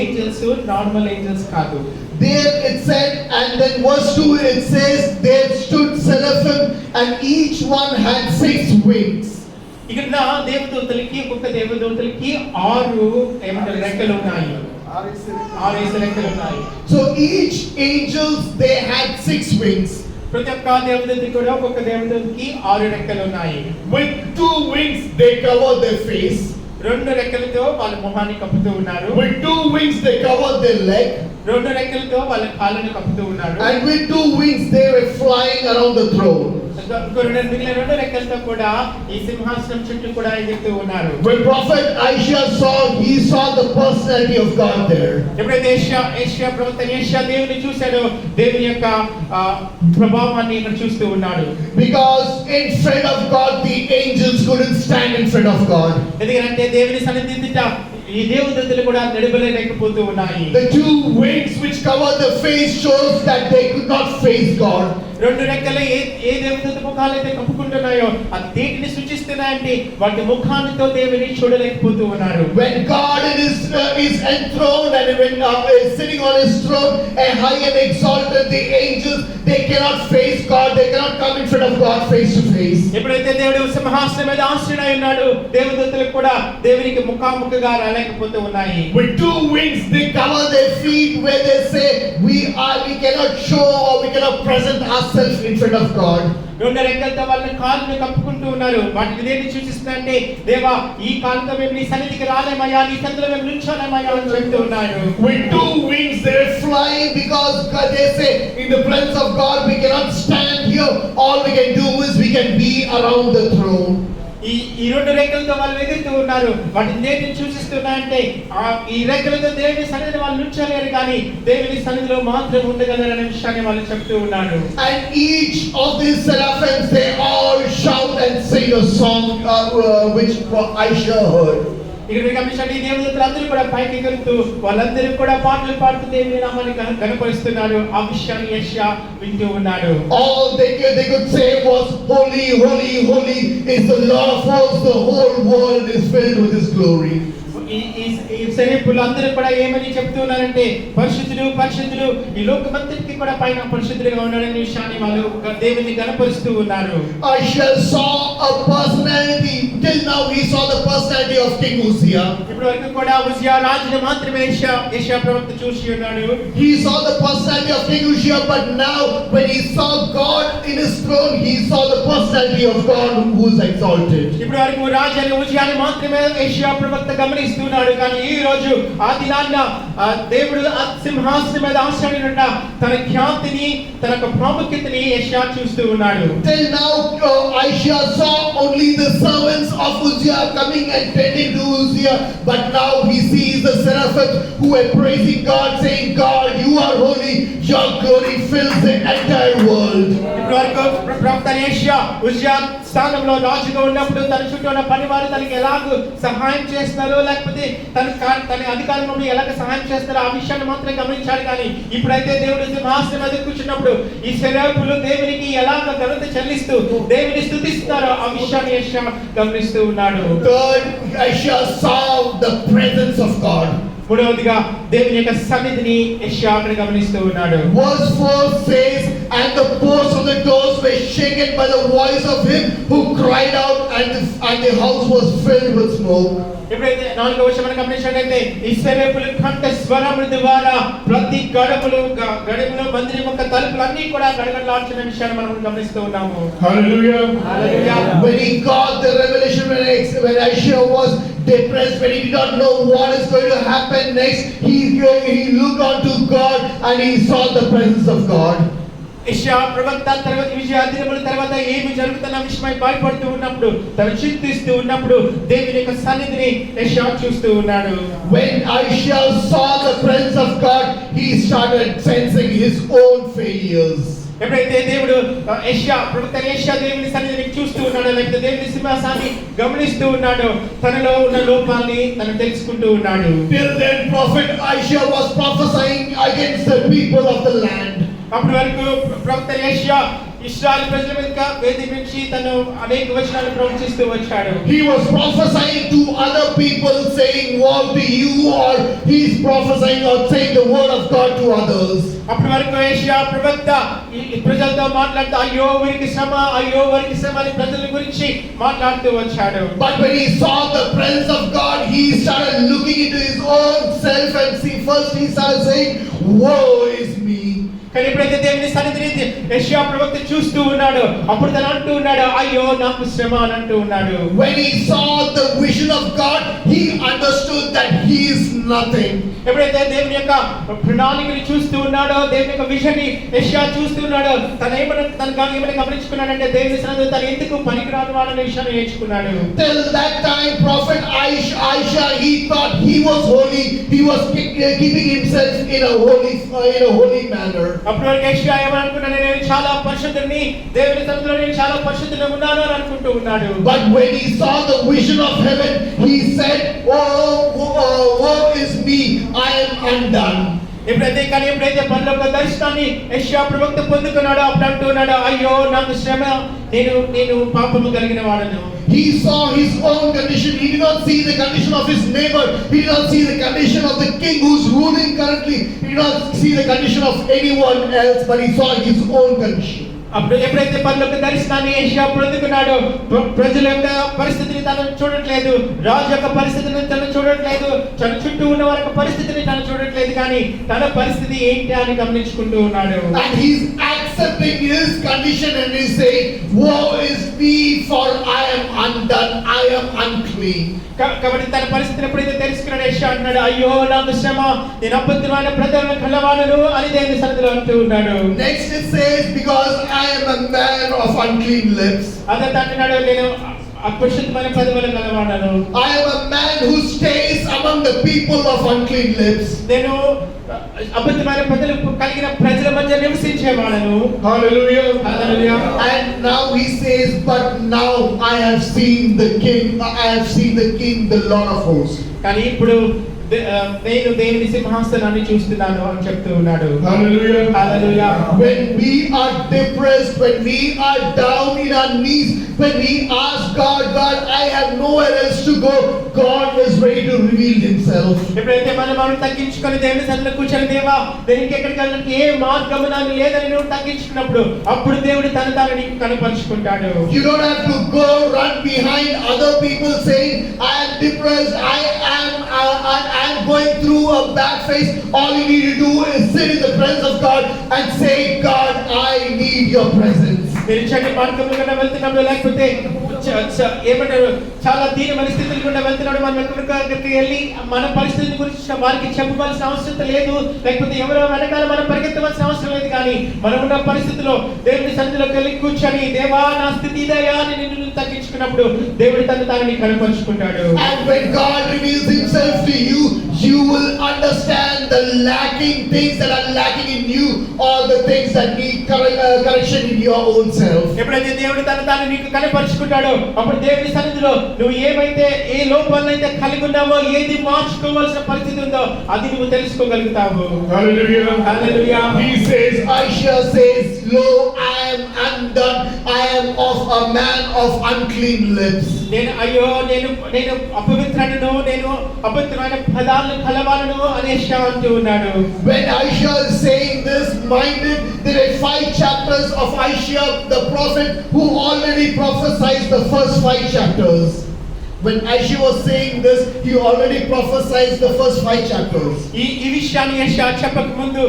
ఏంజెల్స్ నార్మల్ ఏంజెల్స్ కాదు. There it said, and then verse 2 it says, there stood seraphim and each one had 6 wings. ఇక్కడ దేవదూతలకి ఒక్కొక్క దేవదూతలకి 6 ఏమంటారు రెక్కలు ఉన్నాయి. 6 రెక్కలు ఉన్నాయి. So each angels they had 6 wings. ప్రతి ఒక్క దేవదూతకి కూడా ఒక్కొక్క దేవదూతకి 6 రెక్కలు ఉన్నాయి. With 2 wings they cover their face. 2 రెక్కలతో వాళ్ళ మొహాన్ని కప్పుతూ ఉన్నారు. With 2 wings they cover their leg. 2 రెక్కలతో వాళ్ళ కాళ్ళను కప్పుతూ ఉన్నారు. And with 2 wings they were flying around the throne. మిగిలిన 2 రెక్కలతో కూడా ఈ సింహాసనం చుట్టూ కూడా ఎగురుతూ ఉన్నారు. When prophet Isaiah he saw the personality of God there. ఎప్పుడైతే యెషయా ప్రవక్త యెషయా దేవుని చూశాడో దేవుని యొక్క ప్రభావాన్ని ఇక్కడ చూస్తూ ఉన్నాడు. Because in front of God the angels couldn't stand in front of God. ఎందుకంటే దేవుని సన్నిధిలో ఈ దేవదూతలు కూడా నడవలేకపోతూ ఉన్నాయి. The two wings which cover the face shows that they could not face God. రెండు రెక్కలు ఏ దేవదూత ముఖాలైతే కప్పుకుంటున్నాయో అది దేనిని సూచిస్తున్నాయంటే వాటి ముఖాలతో దేవుని చూడలేకపోతూ ఉన్నారు. When God is enthroned and when is sitting on his throne and high and exalted, the angels they cannot face God, they cannot come in front of God face to face. ఎప్పుడైతే దేవుడు సింహాసనం మీద ఆసీనుడై ఉన్నాడు దేవదూతలు కూడా దేవునికి ముఖాముఖిగా రాలేకపోతూ ఉన్నాయి. With two wings they cover their feet where they say we cannot show or we cannot present ourselves in front of God. రెండు రెక్కలతో వాళ్ళ కాళ్ళను కప్పుకుంటూ ఉన్నారు. వాటికి దేన్ని సూచిస్తుందంటే దేవా ఈ కాళ్ళతో మేము నీ సన్నిధికి రాలేమయ్యా, నీ సన్నిధిలో మేము నిల్చోలేమయ్యా అని చెప్తూ ఉన్నారు. With two wings they fly because they say in the presence of God we cannot stand here, all we can do is we can be around the throne. ఈ రెండు రెక్కలతో వాళ్ళు ఎగురుతూ ఉన్నారు. వాటిని దేనిని సూచిస్తున్నాయంటే ఈ రెక్కలతో దేవుని సన్నిధిని వాళ్ళు నిల్చోలేరు కానీ దేవుని సన్నిధిలో మాత్రం ఉండగలరనే విషయాన్ని వాళ్ళు చెప్తూ ఉన్నారు. And each of these seraphims they all shout and sing a song which Aisha heard. ఇక్కడ మీరు గమనించండి దేవదూతలు అందరూ కూడా పైకి ఎగురుతూ వాళ్ళందరూ కూడా పాటలు పాడుతూ దేవుని నామాన్ని గణపరుస్తున్నారు. ఆ విషయాన్ని యెషయా వింటూ ఉన్నాడు. All they could say was holy, holy, holy is the Lord of hosts, the whole world is filled with his glory. ఈ శరీరులు అందరూ కూడా ఏమని చెప్తున్నారంటే పరిశుద్ధుడు పరిశుద్ధుడు ఈ లోకమంతటికి కూడా పైన పరిశుద్ధుడుగా ఉన్నాడనే విషయాన్ని వాళ్ళు దేవుని గణపరుస్తూ ఉన్నారు. Aisha saw a personality. Till now he saw the personality of King Uzziah. ఇప్పుడు వరకు కూడా ఉజ్జియా రాజును మాత్రమే యెషయా ప్రవక్త చూసి ఉన్నాడు. He saw the personality of King Uzziah, but now when he saw God in his throne, he saw the personality of God who is exalted. ఇప్పుడు వరకు రాజు ఉజ్జియాని మాత్రమే యెషయా ప్రవక్త గమనిస్తున్నాడు. కానీ ఈ రోజు ఆ దినాన్న దేవుడు సింహాసనం మీద ఆసీనుడైన తన ఖ్యాతిని తన ప్రాముఖ్యతని యెషయా చూస్తూ ఉన్నాడు. Till now Aisha saw only the servants of Uzziah coming and tending to Uzziah, but now he sees the seraphim who are praising God, saying, God, you are holy, your glory fills the entire world. ఇప్పుడు వరకు ప్రవక్త యెషయా ఉజ్జియా స్థానంలో రాజుగా ఉన్నప్పుడు తన చుట్టూ ఉన్న పనివారు తనకి ఎలాగో సహాయం చేస్తారో లేకపోతే తన అధికారంలో ఎలాగ సహాయం చేస్తారో ఆ విషయాన్ని మాత్రమే గమనించాడు. కానీ ఇప్పుడైతే దేవుడు సింహాసనం మీద కూర్చున్నప్పుడు ఈ శరీరులు దేవునికి ఎలాగ ఘనత చెల్లిస్తూ దేవుని స్తుతిస్తారో ఆ విషయాన్ని యెషయా గమనిస్తూ ఉన్నాడు. Third, Aisha saw the presence of God. మూడవదిగా దేవుని యొక్క సన్నిధిని యెషయా అక్కడ గమనిస్తూ ఉన్నాడు. Verse 4 says, and the posts of the doors were shaken by the voice of him who cried out, and the house was filled with smoke. ఎప్పుడైతే 4వ వచనం మనం గమనించినట్లయితే ఈ శరీరుల కంఠ స్వరముల ద్వారా ప్రతి గడపలు మందిరం యొక్క తలుపులన్నీ కూడా గడగడలాడుతున్న విషయాన్ని మనం గమనిస్తూ ఉన్నాము. Hallelujah. Hallelujah. When he got the revelation, when Aisha was depressed, when he did not know what is going to happen next, he looked unto God and he saw the presence of God. యెషయా ప్రవక్త తర్వాత విజయ దినముల తర్వాత ఏమి జరుగుతున్న విషయమై భయపడుతూ ఉన్నప్పుడు తను చింతిస్తూ ఉన్నప్పుడు దేవుని యొక్క సన్నిధిని యెషయా చూస్తూ ఉన్నాడు. When Aisha saw the presence of God, he started sensing his own failures. ఎప్పుడైతే దేవుడు ప్రవక్త యెషయా దేవుని సన్నిధిని చూస్తూ ఉన్నాడో లేకపోతే దేవుని సింహాసనాన్ని గమనిస్తూ ఉన్నాడో తనలో ఉన్న లోపాన్ని తను తెలుసుకుంటూ ఉన్నాడు. Till then prophet Aisha was prophesying against the people of the land. అప్పటి వరకు ప్రవక్త యెషయా ఇశ్రాయేలు ప్రజల మీద వేదించి తను అనేక వచనాలు ప్రవచిస్తూ వచ్చాడు. He was prophesying to other people, saying woe to you, or he's prophesying or saying the word of God to others. అప్పటి వరకు యెషయా ప్రవక్త ఈ ప్రజలతో మాట్లాడుతూ అయ్యో వీరికి శ్రమ అని ప్రజల గురించి మాట్లాడుతూ వచ్చాడు. But when he saw the presence of God, he started looking into his own self and first he started saying, woe is me. కానీ ఎప్పుడైతే దేవుని సన్నిధిని యెషయా ప్రవక్త చూస్తూ ఉన్నాడు అప్పుడు తను అంటూ ఉన్నాడు అయ్యో నాకు శ్రమ అని అంటూ ఉన్నాడు. When he saw the vision of God, he understood that he is nothing. ఎప్పుడైతే దేవుని యొక్క ప్రణాళికని చూస్తూ ఉన్నాడో దేవుని యొక్క విజన్ ని యెషయా చూస్తూ ఉన్నాడో తను ఏమని గమనించుకున్నాడంటే దేవుని సన్నిధిలో తను ఎందుకు పనికిరాని వాడనే విషయాన్ని నేర్చుకున్నాడు. Till that time prophet Aisha he thought he was holy, he was keeping himself in a holy manner. అప్పటి వరకు యెషయా ఏమనుకున్నాడు, నేను చాలా పరిశుద్ధుడిని, దేవుని సన్నిధిలో నేను చాలా పరిశుద్ధుడిగా ఉన్నాను అని అనుకుంటూ ఉన్నాడు. But when he saw the vision of heaven, he said, woe is me, I am undone. ఎప్పుడైతే పరలోక దర్శనాన్ని యెషయా ప్రవక్త పొందుకున్నాడో అప్పుడు అంటున్నాడు, అయ్యో నాకు శ్రమ, నేను పాపము కలిగిన వాడను. He saw his own condition. He did not see the condition of his neighbor. He did not see the condition of the king who's ruling currently. He did not see the condition of anyone else, but he saw his own condition. అప్పుడు ఎప్పుడైతే పరలోక దర్శనాన్ని యెషయా పొందుకున్నాడో, ప్రజల యొక్క పరిస్థితిని తను చూడట్లేదు, రాజు యొక్క పరిస్థితిని తను చూడట్లేదు, తన చుట్టూ ఉన్న వారి యొక్క పరిస్థితిని తను చూడట్లేదు, కానీ తన పరిస్థితి ఏంటి అని గమనించుకుంటూ ఉన్నాడు. And he's accepting his condition and he's saying, woe is me, for I am undone, I am unclean. కాబట్టి తన పరిస్థితిని ఎప్పుడైతే తెలుసుకున్నాడు యెషయా అంటున్నాడు, అయ్యో నాకు శ్రమ, నేను అబద్ధమైన ప్రజలను కలవాడను అని దేవుని సన్నిధిలో అంటూ ఉన్నాడు. Next it says, because I am a man of unclean lips. అదే అంటున్నాడు, నేను అపరిశుద్ధమైన ప్రజలను కలవాడను. I am a man who stays among the people of unclean lips. నేను అబద్ధమైన ప్రజలు కలిగిన ప్రజల మధ్య నివసించేవాడను. Hallelujah. Hallelujah. And now he says, but now I have seen the king, the Lord of hosts. కానీ ఇప్పుడు నేను దేవుని సింహాసనాన్ని చూస్తున్నాను అని చెప్తూ ఉన్నాడు. Hallelujah. Hallelujah. When we are depressed, when we are down in our knees, when we ask God, I have nowhere else to go, God is ready to reveal himself. ఎప్పుడైతే మనం తగ్గించుకొని దేవుని సన్నిధిలో కూర్చొని, దేవా దేనికి ఎక్కడికి వెళ్ళడానికి ఏ మార్గము నాకు లేదని నువ్వు తగ్గించుకున్నప్పుడు అప్పుడు దేవుడు తాను నీకు కనపరుచుకుంటాడు. You don't have to go run behind other people saying, I am depressed, I am going through a bad phase. All you need to do is sit in the presence of God and say, God, I need your presence. మీరు చెడు మార్గంలో గుండా వెళ్తున్నప్పుడు, లేకపోతే ఏమంటారు చాలా దీన పరిస్థితుల గుండా వెళ్తున్నాడు, మనం ఎక్కడికి వెళ్ళి మన పరిస్థితిని గురించి వారికి చెప్పవలసిన అవసరం లేదు, లేకపోతే ఎవరో వెనకాల మనం పరిగెత్తవలసిన అవసరం లేదు, కానీ మనం ఉన్న పరిస్థితిలో దేవుని సన్నిధిలోకి వెళ్ళి కూర్చొని, దేవా నా స్థితి ఇదయ్యా అని నిన్ను తగ్గించుకున్నప్పుడు దేవుడు తాను కనపరుచుకుంటాడు. And when God reveals himself to you, you will understand the lacking things that are lacking in you, or the things that need correction in your own self. ఎప్పుడైతే దేవుడు తాను నీకు కనపరుచుకుంటాడో అప్పుడు దేవుని సన్నిధిలో నువ్వు ఏమైతే ఏ లోపాలైతే కలిగి ఉన్నావో, ఏది మార్చుకోవాల్సిన పరిస్థితి ఉందో అది నువ్వు తెలుసుకోగలుగుతావు. Hallelujah. Hallelujah. He says, Isaiah says, lo, I am undone, I am of a man of unclean lips. నేను అపవిత్రుడను, నేను అపవిత్రమైన పదాలను కలవాలను అని యెషయా అంటూ ఉన్నాడు. When Isaiah is saying this, mind it, there are 5 chapters of Isaiah the prophet who already prophesied the first 5 chapters. When Isaiah was saying this, he already prophesied the first 5 chapters. ఈ విషయాన్ని యెషయా చెప్పక ముందు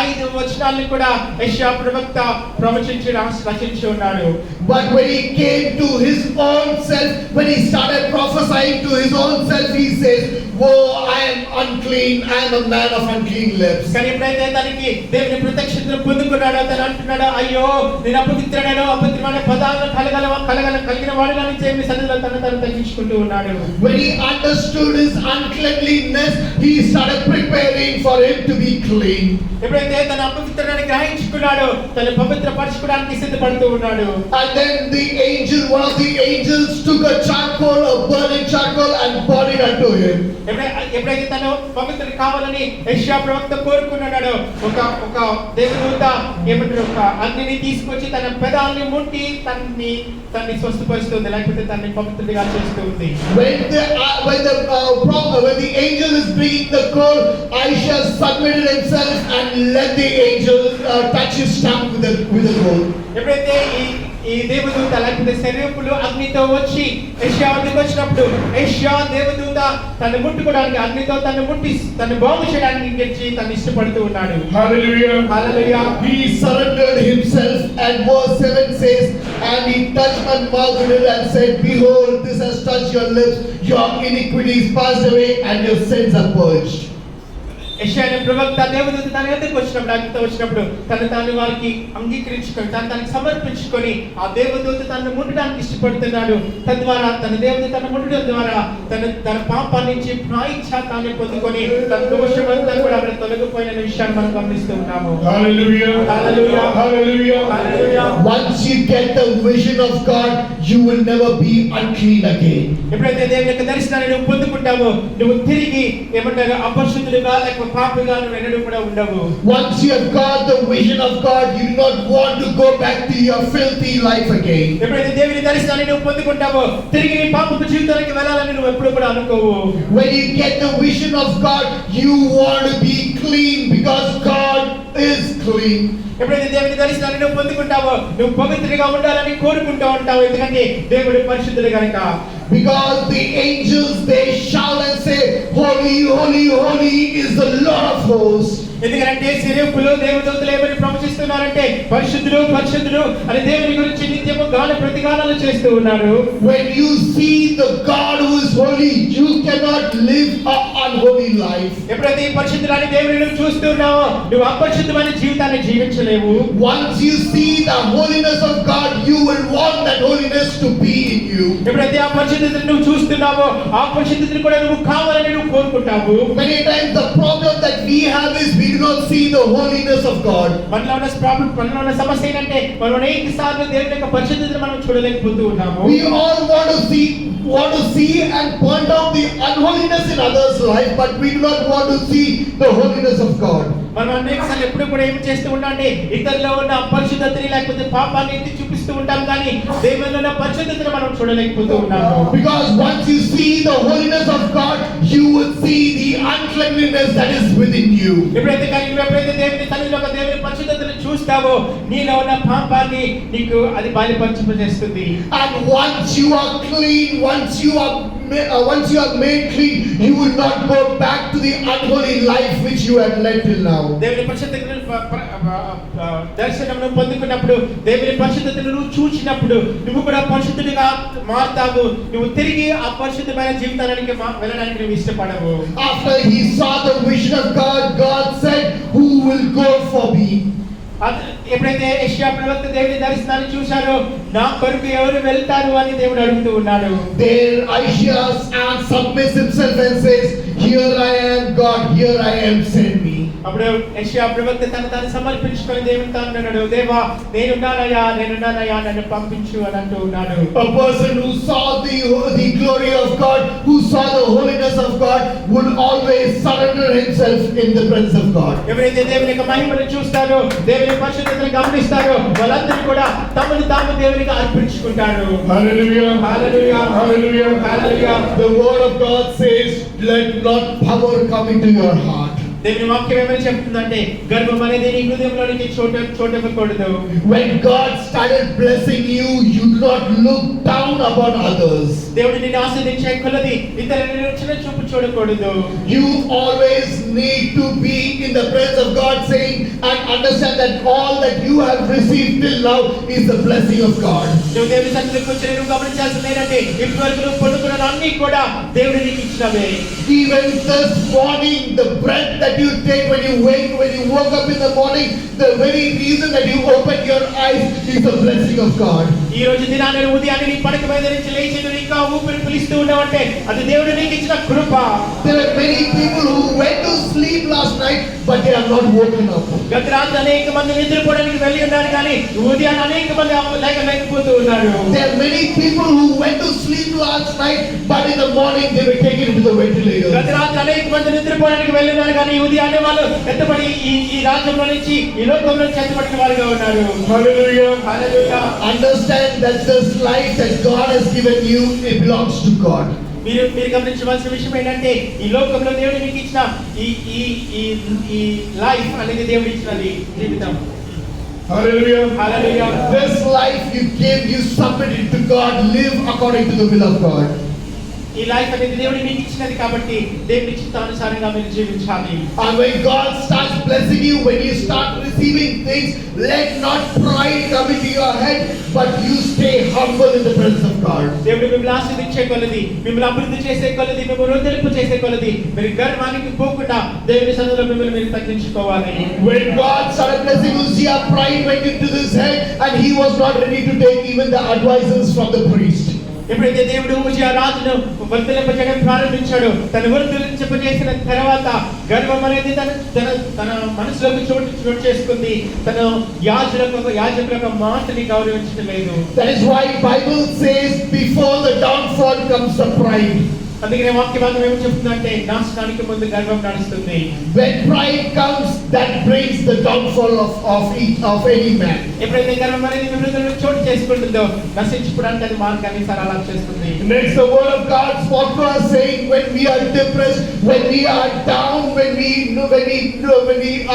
5 వచనాలను కూడా యెషయా ప్రవక్త ప్రవచించి రచించి ఉన్నాడు. But when he came to his own self, when he started prophesying to his own self, he says, woe, I am unclean, I am a man of unclean lips. కానీ ఎప్పుడైతే తనకి దేవుని ప్రత్యక్షతను పొందుకున్నాడో తను అంటున్నాడు, అయ్యో నేను అపవిత్రుడను, అపవిత్రమైన పదాలను కలిగిన వాడిని దేవుని సన్నిధిలో తను తగ్గించుకుంటూ ఉన్నాడు. When he understood his uncleanliness, he started preparing for him to be clean. ఎప్పుడైతే తన అపవిత్రతను గ్రహించుకున్నాడో తను పవిత్రపరచుకోవడానికి సిద్ధపడుతూ ఉన్నాడు. And then one of the angels took a burning charcoal and brought it unto him. ఎప్పుడైతే తను పవిత్ర కావాలని యెషయా ప్రవక్త కోరుకున్నాడో ఒక దేవదూత ఏమంటారు ఒక అగ్నిని తీసుకొచ్చి తన పెదాల్ని ముట్టి తన్ని స్వస్థపరుస్తుంది, లేకపోతే తన్ని పవిత్రుడిగా చేస్తుంది. When the angel is bringing the coal, Isaiah submitted himself and let the angel touch his stomach with the coal. ఎప్పుడైతే ఈ దేవదూత లేకపోతే శరీరపులు అగ్నితో వచ్చి యెషయా వద్దకు వచ్చినప్పుడు యెషయా దేవదూత తను ముట్టుకోవడానికి అగ్నితో తను బాగు చేయడానికి గెలిచి తను ఇష్టపడుతూ ఉన్నాడు. Hallelujah. Hallelujah. He surrendered himself, and verse 7 says, and he touched my mouth with it and said, behold, this has touched your lips, your iniquities passed away and your sins are purged. యెషయా అనే ప్రవక్త దేవదూత తన యొద్దకు వచ్చినప్పుడు అగ్నితో వచ్చినప్పుడు తాను వారికి అంగీకరించుకొని తనకి సమర్పించుకొని ఆ దేవదూత తనను ముట్టడానికి ఇష్టపడుతున్నాడు. తద్వారా తన దేవదూత తన ముట్టడం ద్వారా తన పాపం నుంచి ప్రాయశ్చిత్తాన్ని పొందుకొని తన దోషమంతా కూడా అక్కడ తొలగిపోయిన విషయాన్ని మనం గమనిస్తూ ఉన్నాము. Hallelujah. Hallelujah. Hallelujah. Hallelujah. Once you get the vision of God, you will never be unclean again. ఎప్పుడైతే దేవుని యొక్క దర్శనాన్ని నువ్వు పొందుకుంటావో నువ్వు తిరిగి ఏమంటారు అపరిశుద్ధుడిగా లేక పాపిగా నువ్వు ఎన్నడూ కూడా ఉండవు. Once you have got the vision of God, you do not want to go back to your filthy life again. ఎప్పుడైతే దేవుని దర్శనాన్ని నువ్వు పొందుకుంటావో తిరిగి నీ పాపపు జీవితానికి వెళ్ళాలని నువ్వు ఎప్పుడూ కూడా అనుకోవు. When you get the vision of God, you want to be clean because God is clean. ఎప్పుడైతే దేవుని దర్శనాన్ని నువ్వు పొందుకుంటావో నువ్వు పవిత్రంగా ఉండాలని కోరుకుంటూ ఉంటావు. ఎందుకంటే దేవుడు పరిశుద్ధుడు కనుక. Because the angels, they shout and say, holy, holy, holy is the Lord of hosts. ఎందుకంటే సిరియపులు దేవదూతలు ఏమని ప్రవచిస్తున్నారంటే పరిశుద్ధుడు పరిశుద్ధుడు అని దేవుని గురించి నిత్యము గాన ప్రతిగానాలు చేస్తూ ఉన్నారు. When you see the God who is holy, you cannot live an unholy life. ఎప్పుడైతే ఈ పరిశుద్ధుడైన దేవుని నువ్వు చూస్తున్నావో నువ్వు అపరిశుద్ధమైన జీవితాన్ని జీవించలేవు. Once you see the holiness of God, you will want that holiness to be in you. ఎప్పుడైతే ఆ పరిశుద్ధతను నువ్వు చూస్తున్నావో ఆ పరిశుద్ధతను కూడా నువ్వు కావాలని నువ్వు కోరుకుంటావు. Many times the problem that we have is we do not see the holiness of God. మనలో ఉన్న సమస్య ఏంటంటే మనం అనేక సార్లు దేవుని యొక్క పరిశుద్ధతను మనం చూడలేకపోతూ ఉన్నాము. We all want to see and point out the unholiness in others' life, but we do not want to see the holiness of God. మనం అనేక సార్లు ఎప్పుడు కూడా ఏం చేస్తూ ఉంటాం అంటే ఇతరులో ఉన్న అపరిశుద్ధతని లేకపోతే పాపాన్ని ఎత్తి చూపిస్తూ ఉంటాం కానీ దేవునిలో ఉన్న పరిశుద్ధతను మనం చూడలేకపోతూ ఉన్నాము. Because once you see the holiness of God, you will see the uncleanliness that is within you. ఎప్పుడైతే దేవుని తల్లిలో ఒక దేవుని పరిశుద్ధతను చూస్తావో నీలో ఉన్న పాపాన్ని నీకు అది బయలుపరచేస్తుంది. And once you are clean, once you are made clean, you will not go back to the unholy life which you have led till now. దేవుని పరిశుద్ధతను దర్శనమును పొందుకున్నప్పుడు దేవుని పరిశుద్ధతను నువ్వు చూచినప్పుడు నువ్వు కూడా పరిశుద్ధుడిగా మారుతావు. నువ్వు తిరిగి ఆ పరిశుద్ధమైన జీవితానికి వెళ్ళడానికి నువ్వు ఇష్టపడవు. After he saw the vision of God, God said, who will go for me? ఎప్పుడైతే యెషయా ప్రవక్త దేవుని దర్శనాన్ని చూశారో నా కొరకు ఎవరు వెళ్తారు అని దేవుడు అడుగుతూ ఉన్నాడు. There Isaiah submits himself and says, here I am God, here I am, send me. అప్పుడు యెషయా ప్రవక్త తను సమర్పించుకొని దేవునితో అన్నాడు, దేవా నేనున్నానయ్యా నన్ను పంపించు అని అంటూ ఉన్నాడు. A person who saw the glory of God, who saw the holiness of God, would always surrender himself in the presence of God. ఎవరైతే దేవుని యొక్క మహిమను చూస్తారో దేవుని పరిశుద్ధతను గమనిస్తారో వాళ్ళందరూ కూడా తమను తాము దేవునికి అర్పించుకుంటారు. Hallelujah. Hallelujah. Hallelujah. Hallelujah. The word of God says, let not power come into your heart. దేవుని వాక్యం ఏమని చెప్తుందంటే గర్వం అనేది నీ హృదయంలోనికి చోటకూడదు. When God started blessing you, you do not look down upon others. దేవుడు నిన్ను ఆశీర్వదించే కొలది ఇతరులను చిన్న చూపు చూడకూడదు. You always need to be in the presence of God, saying and understand that all that you have received till now is the blessing of God. నువ్వు దేవుని సన్నిధికి వచ్చి నువ్వు గమనించాల్సింది ఏంటంటే ఇప్పటివరకు నువ్వు పొందుకున్న అన్ని కూడా దేవుడు నీకు ఇచ్చినవే. Even this morning, the breath that you take when you woke up in the morning, the very reason that you opened your eyes is the blessing of God. ఈ రోజు దినాన్ని ఉదయాన్నే నీ పడక మీద నుంచి లేచి నువ్వు ఇంకా ఊపిరి పీలుస్తూ ఉన్నావంటే అది దేవుడు నీకు ఇచ్చిన కృప. There are many people who went to sleep last night, but they are not woken up. గత రాత్రి అనేక మంది నిద్రపోవడానికి వెళ్ళి ఉన్నారు కానీ ఉదయాన్నే అనేక మంది లేకపోతూ ఉన్నారు. There are many people who went to sleep last night, but in the morning they were taken into the ventilator. గత రాత్రి అనేక మంది నిద్రపోవడానికి వెళ్ళి ఉన్నారు కానీ ఉదయాన్నే వాళ్ళు ఎత్తబడి ఈ రాజ్యంలో నుంచి ఈ లోకంలో నుంచి ఎత్తబడిన వారుగా ఉన్నారు. Hallelujah. Hallelujah. Understand that this life that God has given you, it belongs to God. మీరు గమనించవలసిన విషయం ఏంటంటే ఈ లోకంలో దేవుడు మీకు ఇచ్చిన ఈ లైఫ్ అనేది దేవుడు ఇచ్చినది జీవితం. Hallelujah. Hallelujah. This life you give, you submit it to God, live according to the will of God. ఈ లైఫ్ అనేది దేవుడు మీకు ఇచ్చినది కాబట్టి దేవుని చిత్తానుసారంగా మీరు జీవించాలి. And when God starts blessing you, when you start receiving things, let not pride come into your head, but you stay humble in the presence of God. దేవుడు మిమ్మల్ని ఆశీర్వదించే కొలది, మిమ్మల్ని అభివృద్ధి చేసే కొలది, మిమ్మల్ని వృద్ధింపు చేసే కొలది మీరు గర్వానికి పోకుండా దేవుని సన్నిధిలో మిమ్మల్ని మీరు తగ్గించుకోవాలి. When God started blessing Uzziah, pride went into his head, and he was not ready to take even the advices from the priest. ఎప్పుడైతే దేవుడు ఉజ్జియా రాజును వర్ధిల్లింపజేయడం ప్రారంభించాడు, తను వర్ధిల్లింపజేసిన తర్వాత గర్వం అనేది తన మనసులోకి చోటు చేసుకుంది. తను యాజకుల మాటని గౌరవించడం లేదు. That is why Bible says before the downfall comes the pride. అందుకనే వాక్య భాగం ఏమి చెప్తుందంటే నాశనానికి ముందు గర్వం నడుస్తుంది. When pride comes, that brings the downfall of any man. ఎప్పుడైతే గర్వం అనేది మిమ్మల్ని చోటు చేసుకుంటుందో నశించుకోవడానికి అది మార్గాన్ని సరళం చేస్తుంది. Next, the word of God spoke to us saying, when we are depressed, when we are down, when we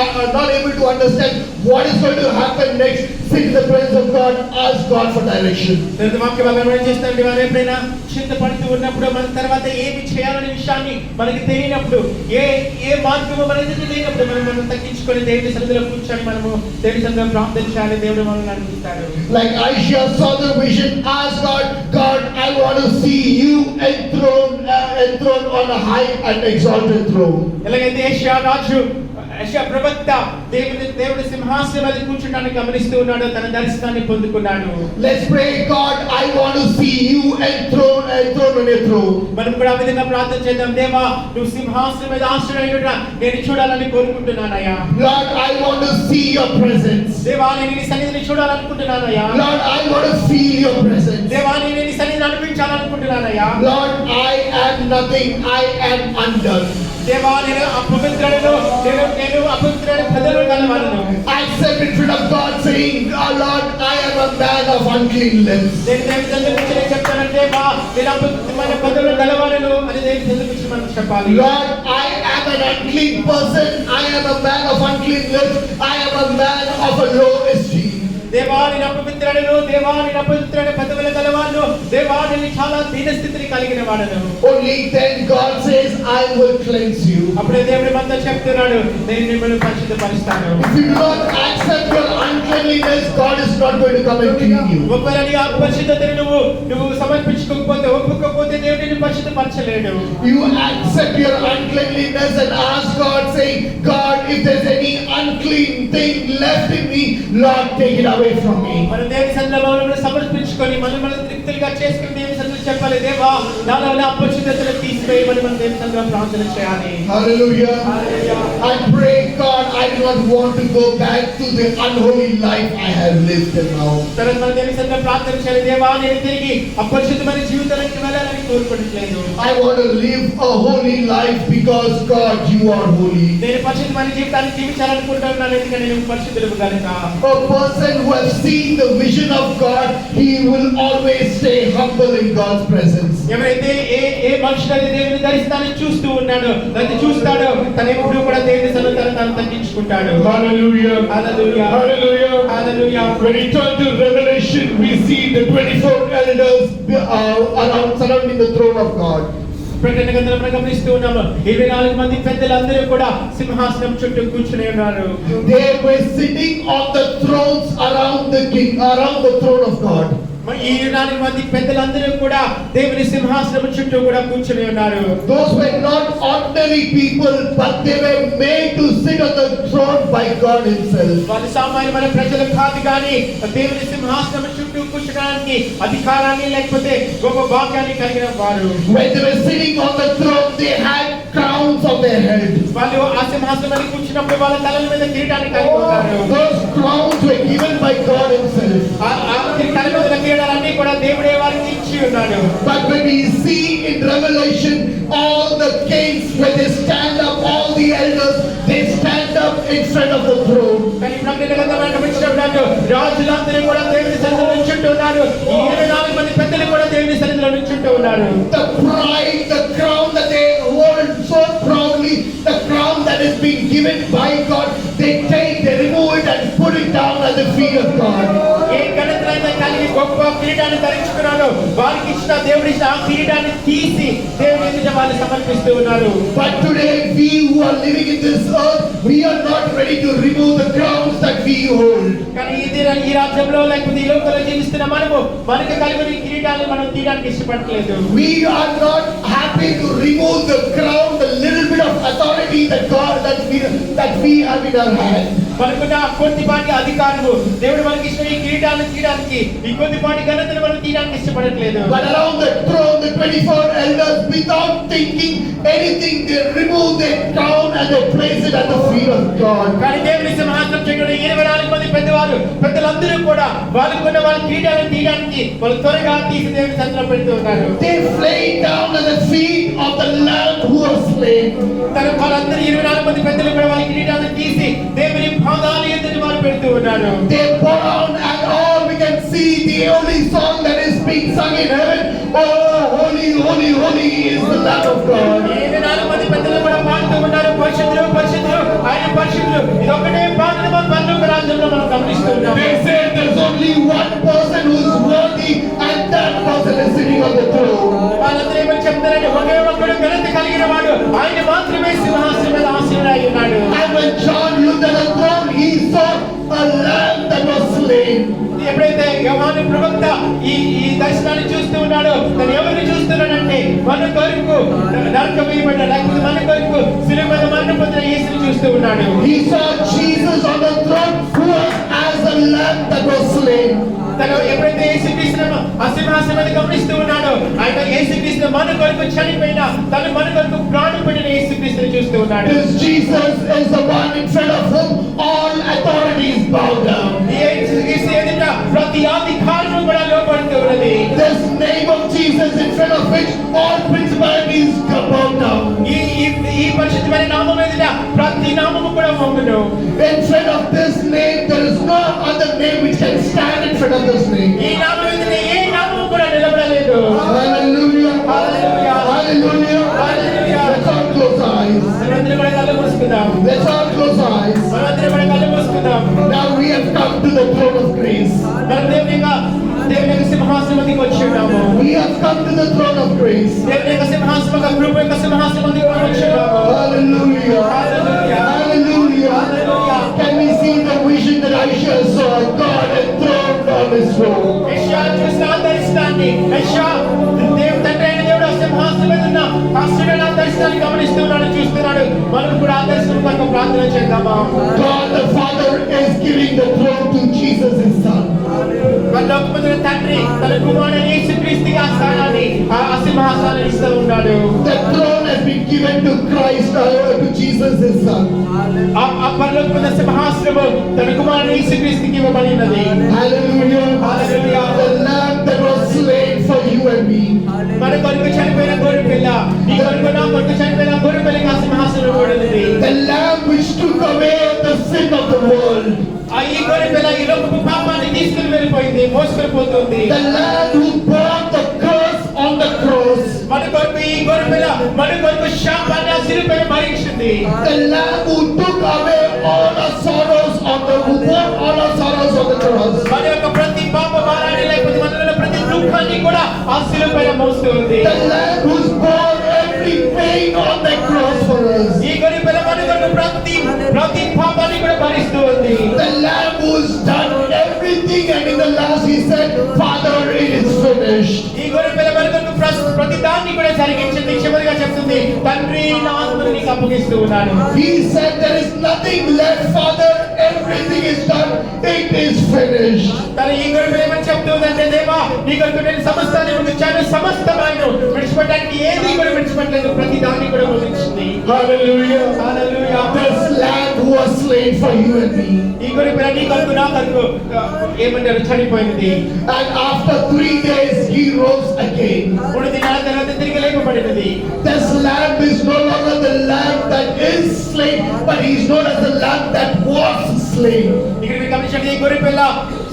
are not able to understand what is going to happen next, sit in the presence of God, ask God for direction. వాక్య భాగం ఏం చేస్తామంటే మనం ఎప్పుడైనా చింతపడుతూ ఉన్నప్పుడు మన తర్వాత ఏమి చేయాలనే విషయాన్ని మనకి తెలియనప్పుడు, ఏ మార్గము మనకి తెలియనప్పుడు మనం తగ్గించుకొని దేవుని సన్నిధిలో కూర్చొని మనము దేవుని సన్నిధిలో ప్రార్థించాలి. దేవుడు మనల్ని నడిపిస్తాడు. Like Isaiah saw the vision, ask God, I want to see you enthroned on a high and exalted throne. ఎలాగైతే యెషయా ప్రవక్త దేవుడి సింహాసనం మీద కూర్చుంటానికి గమనిస్తూ ఉన్నాడు, తన దర్శనాన్ని పొందుకున్నాడు. Let's pray, God, I want to see you enthroned on your throne. మనం కూడా ఆ విధంగా ప్రార్థన చేద్దాం. దేవా, నువ్వు సింహాసనం మీద ఆశ్రయుడుగా నేను చూడాలని కోరుకుంటున్నానయ్యా. Lord, I want to see your presence. దేవా, నేను నీ సన్నిధిని చూడాలనుకుంటున్నానయ్యా. Lord, I want to feel your presence. దేవా, నేను నీ సన్నిధిని అనిపించాలనుకుంటున్నానయ్యా. Lord, I am nothing, I am undone. దేవా, నేను అపవిత్రుడను, నేను అపవిత్రుడైన ప్రజలు గలవాడను. I said in front of God saying, oh Lord, I am a man of unclean lips. నేను దేవుని సన్నిధిలో కూర్చొని చెప్తాను, దేవా, నేను అపవిత్రమైన ప్రజలు గలవాడను అని దేవుని సన్నిధిలో కూర్చొని మనం చెప్పాలి. Lord, I am an unclean person, I am a man of unclean lips, I am a man of a low esteem. దేవా, నేను అపవిత్రుడను, దేవా, నేను అపవిత్రుడైన పదవుల గలవాడను, దేవా, నేను చాలా దీన స్థితిని కలిగిన వాడను. Only then God says, I will cleanse you. అప్పుడే దేవుడు మనతో చెప్తున్నాడు, నేను మిమ్మల్ని పరిశుద్ధపరుస్తాను. If you do not accept your uncleanliness, God is not going to come and clean you. ఒకవేళ నీ అపరిశుద్ధతను నువ్వు సమర్పించుకోకపోతే, ఒప్పుకోకపోతే దేవుడు నిన్ను పరిశుద్ధపరచలేడు. You accept your uncleanliness and ask God, saying, God, if there's any unclean thing left in me, Lord, take it away from me. మన దేవుని సన్నిధిలో సమర్పించుకొని మనం తృప్తిగా చేసుకుని దేవుని సన్నిధిలో చెప్పాలి, దేవా, నాలో ఉన్న అపరిశుద్ధతను తీసివేయమని మనం దేవుని సన్నిధిలో ప్రార్థన చేయాలి. Hallelujah. I pray, God, I do not want to go back to the unholy life I have lived till now. తర్వాత మన దేవుని సన్నిధిలో ప్రార్థన చేయాలి, దేవా, నేను తిరిగి అపరిశుద్ధమైన జీవితానికి వెళ్ళాలని కోరుకోవట్లేదు. I want to live a holy life because, God, you are holy. నేను పరిశుద్ధమైన జీవితాన్ని జీవించాలనుకుంటున్నాను, ఎందుకంటే నేను పరిశుద్ధుడు కనుక. A person who has seen the vision of God, he will always stay humble in God's presence. ఎవరైతే ఏ మనుషులైతే దేవుని దర్శనాన్ని చూస్తూ ఉన్నాడో, దాన్ని చూస్తాడో, తను ఎప్పుడూ కూడా దేవుని సన్నిధిలో తను తగ్గించుకుంటాడు. Hallelujah. Hallelujah. Hallelujah. Hallelujah. When we turn to Revelation, we see the 24 elders surrounding the throne of God. ప్రకటన గ్రంథంలో మనం గమనిస్తూ ఉన్నాము, 24 మంది పెద్దలందరూ కూడా సింహాసనం చుట్టూ కూర్చుని ఉన్నారు. They were sitting on the thrones around the throne of God. ఈ 24 మంది పెద్దలందరూ కూడా దేవుని సింహాసనం చుట్టూ కూడా కూర్చుని ఉన్నారు. Those were not ordinary people, but they were made to sit on the throne by God himself. వారు సామాన్యమైన ప్రజలు కాదు, కానీ దేవుని సింహాసనం చుట్టూ కూర్చోడానికి అధికారాన్ని లేకపోతే గొప్ప భాగ్యాన్ని కలిగిన వారు. When they were sitting on the throne, they had crowns on their head. వాళ్ళు ఆ సింహాసనం మీద కూర్చున్నప్పుడు వాళ్ళ తలల మీద కిరీటాన్ని కలిగి ఉన్నారు. Those crowns were given by God himself. ఆ తల మీద కిరీటాలన్నీ కూడా దేవుడే వారికి ఇచ్చి ఉన్నాడు. But when we see in Revelation, all the kings, when they stand up, all the elders, they stand up in front of the throne. కానీ ప్రకటన గ్రంథంలో గమనించినప్పుడు రాజులందరూ కూడా దేవుని సన్నిధిలో నిల్చుంటూ ఉన్నారు. ఈ 24 మంది పెద్దలు కూడా దేవుని సన్నిధిలో నిల్చుంటూ ఉన్నారు. The pride, the crown that they hold so proudly, the crown that is being given by God, they remove it and put it down at the feet of God. ఏ ఘనతైనా కలిగి గొప్ప కిరీటాన్ని ధరించుకున్నారో వారికి ఇచ్చిన దేవుడి ఇచ్చిన ఆ కిరీటాన్ని తీసి దేవుని ఎదుట వాళ్ళు సమర్పిస్తూ ఉన్నారు. But today we who are living in this earth, we are not ready to remove the crowns that we hold. కానీ ఈ రాజ్యంలో లేకపోతే ఈ లోకంలో జీవిస్తున్న మనకు కలిగిన ఈ కిరీటాన్ని మనం తీయడానికి ఇష్టపడట్లేదు. We are not happy to remove the crown, the little bit of authority that we have in our hand. మనకున్న కొద్దిపాటి అధికారము దేవుడు మనకి ఇచ్చిన ఈ కిరీటాన్ని తీయడానికి ఈ కొద్దిపాటి ఘనతను మనం తీయడానికి ఇష్టపడట్లేదు. But around the throne, the 24 elders, without thinking anything, they remove their crown and they place it at the feet of God. కానీ దేవుని సింహాసనం చుట్టూ 24 మంది పెద్దలందరూ కూడా వాళ్ళకున్న వాళ్ళ కిరీటాలను తీయడానికి వాళ్ళు త్వరగా తీసి దేవుని సన్నిధిలో పెడుతూ ఉన్నారు. They lay down at the feet of the Lamb who was slain. వాళ్ళందరూ 24 మంది పెద్దలు కూడా వాళ్ళ కిరీటాలను తీసి దేవుని పాదాల ఎదుట వారు పెడుతూ ఉన్నారు. They bow down and all we can see the only song that is being sung in heaven. Oh, holy, holy, holy is the Lamb of God. 24 మంది పెద్దలు కూడా పాడుతూ ఉన్నారు, పరిశుద్ధులు పరిశుద్ధులు ఆయన పరిశుద్ధులు. ఇది ఒకటే పాటను మనం పరలోక రాజ్యంలో మనం గమనిస్తూ ఉన్నాం. They say there's only one person who is worthy and that person is sitting on the throne. వాళ్ళందరూ ఏమని చెప్తారంటే ఒకే ఒక్కడు ఘనత కలిగిన వాడు ఆయన మాత్రమే సింహాసనం మీద ఆసీనుడై ఉన్నాడు. And when John looked at the throne, he saw a lamb that was slain. ఎప్పుడైతే యోహాను ప్రవక్త ఈ దర్శనాన్ని చూస్తూ ఉన్నాడో తను ఎవరిని చూస్తున్నాడంటే మన కొరకు నరకం వేయబడ్డ లేకపోతే మన కొరకు శిలువ మీద మరణం పొందిన యేసుని చూస్తూ ఉన్నాడు. He saw Jesus on the throne who was as a lamb that was slain. తను ఎప్పుడైతే యేసుక్రీస్తును ఆ సింహాసనం మీద గమనిస్తూ ఉన్నాడో ఆయన యేసుక్రీస్తు మన కొరకు చనిపోయిన తను మన కొరకు ప్రాణం పెట్టిన యేసుక్రీస్తుని చూస్తూ ఉన్నాడు. This Jesus is the one in front of whom all authorities bow down. ఈ యేసుక్రీస్తు ఎదుట ప్రతి అధికారము కూడా లోబడుతూ ఉన్నది. This name of Jesus in front of which all principalities bow down. ఈ పరిశుద్ధమైన నామం ఎదుట ప్రతి నామము కూడా వంగును. In front of this name there is no other name which can stand in front of this name. ఈ నామం ఎదుట ఏ నామము కూడా నిలబడలేదు. Hallelujah. Hallelujah. Hallelujah. Hallelujah. Let's all close eyes. మనందరం కూడా కళ్ళు మూసుకుందాం. Let's all close eyes. మనందరం కూడా కళ్ళు మూసుకుందాం. Now we have come to the throne of grace. మనం దేవుని యొక్క సింహాసనం మీదకి వచ్చి ఉన్నాము. We have come to the throne of grace. దేవుని యొక్క సింహాసనం కృప యొక్క సింహాసనం మీదకి వచ్చి ఉన్నాము. Hallelujah. Hallelujah. Hallelujah. Hallelujah. Can we see the vision that Aisha saw? God enthroned on his throne. యెషయా చూసిన ఆ దర్శనాన్ని యెషయా తండ్రి అయిన దేవుడు సింహాసనం మీద ఉన్న కష్టమైన ఆ దర్శనాన్ని గమనిస్తున్నాడు, చూస్తున్నాడు. మనం కూడా ఆ దర్శనం కొరకు ప్రార్థన చేద్దామా? God the Father is giving the throne to Jesus his son. పరలోకమందున తండ్రి తన కుమారుడైన యేసుక్రీస్తుకి ఆ స్థానాన్ని ఆ సింహాసనాన్ని ఇస్తూ ఉన్నాడు. The throne has been given to Christ, to Jesus his son. ఆ పరలోకమందున సింహాసనము తన కుమారుడైన యేసుక్రీస్తుకి ఇవ్వబడినది. Hallelujah. Hallelujah. The lamb that was slain for you and me. మన కొరకు చనిపోయిన గొర్రెపిల్ల, నీ కొరకు నా కొరకు చనిపోయిన గొర్రెపిల్లకి ఆ సింహాసనం ఇవ్వబడినది. The lamb which took away the sin of the world. ఆ ఈ గొర్రెపిల్ల ఈ లోకపు పాపాన్ని తీసుకుని వెళ్ళిపోయింది, మోసుకెళ్ళిపోతుంది. The lamb who bore the curse on the cross. మన కొరకు ఈ గొర్రెపిల్ల మన కొరకు శాపాన్ని ఆ శిలువపై భరించింది. The lamb who took away all our sorrows who bore all our sorrows on the cross. మన యొక్క ప్రతి పాప భారాన్ని లేకపోతే మనలో ప్రతి దుఃఖాన్ని కూడా ఆ శిలువపై మోస్తుంది. The lamb who bore every pain on the cross for us. ఈ గొర్రెపిల్ల మన కొరకు ప్రతి పాపాన్ని కూడా భరిస్తూ ఉంది. The lamb who's done everything and in the last he said, Father, it is finished. ఈ గొర్రెపిల్ల మన కొరకు ప్రతి దాన్ని కూడా జరిగించింది. చివరిగా చెప్తుంది, తండ్రి నా ఆత్మను నీకు అప్పగిస్తూ ఉన్నాను. He said there is nothing left, Father, everything is done, it is finished. తన ఈ గొర్రెపిల్ల ఏమని చెప్తుందంటే, దేవా నీ కొరకు నేను సమస్తాన్ని ముగించాను, సమస్తమైనను విడిచిపెట్టడానికి ఏది కూడా విడిచిపెట్టలేదు, ప్రతి దాన్ని కూడా ముగించింది. Hallelujah. Hallelujah. This lamb who was slain for you and me. ఈ గొర్రెపిల్ల నీ కొరకు నా కొరకు ఏమంటారు చనిపోయింది. And after 3 days he rose again. 3 దినాల తర్వాత తిరిగి లేపబడినది. This lamb is no longer the lamb that is slain, but he is known as the lamb that was slain. ఇక్కడ మీరు గమనించండి, ఈ గొర్రెపిల్ల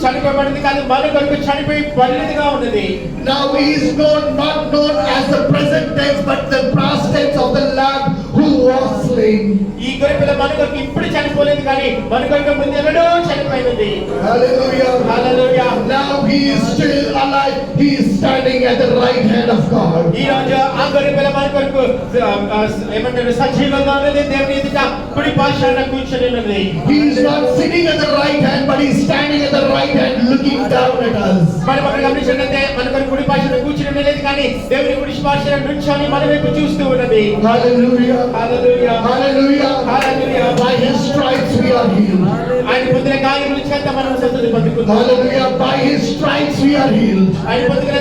చనిపోబడింది కాదు, మన కొరకు చనిపోయి బలిదిగా ఉన్నది. Now he is not known as the present tense but the past tense of the lamb who was slain. ఈ గొర్రెపిల్ల మన కొరకు ఇప్పుడు చనిపోలేదు కానీ మన కొరకు ముందు ఎన్నడూ చనిపోయినది. Hallelujah. Hallelujah. Now he is still alive. He is standing at the right hand of God. ఈ రోజు ఆ గొర్రెపిల్ల మన కొరకు ఏమంటారు సజీవంగా ఉన్నది, దేవుని ఎదుట కుడి పార్శ్వాన కూర్చొని ఉన్నది. He is not sitting at the right hand, but he is standing at the right hand looking down at us. మనం అక్కడ గమనించినట్లయితే మన కొరకు కుడి పార్శ్వాన కూర్చొని ఉండలేదు కానీ దేవుని కుడి పార్శ్వాన నుంచొని మన వైపు చూస్తూ ఉన్నది. Hallelujah. Hallelujah. Hallelujah. Hallelujah. By his stripes we are healed. ఆయన పొందిన గాయముల చేత మనం స్వస్థత పొందుకుంటాం. Hallelujah. By his stripes we are healed. ఆయన పొందిన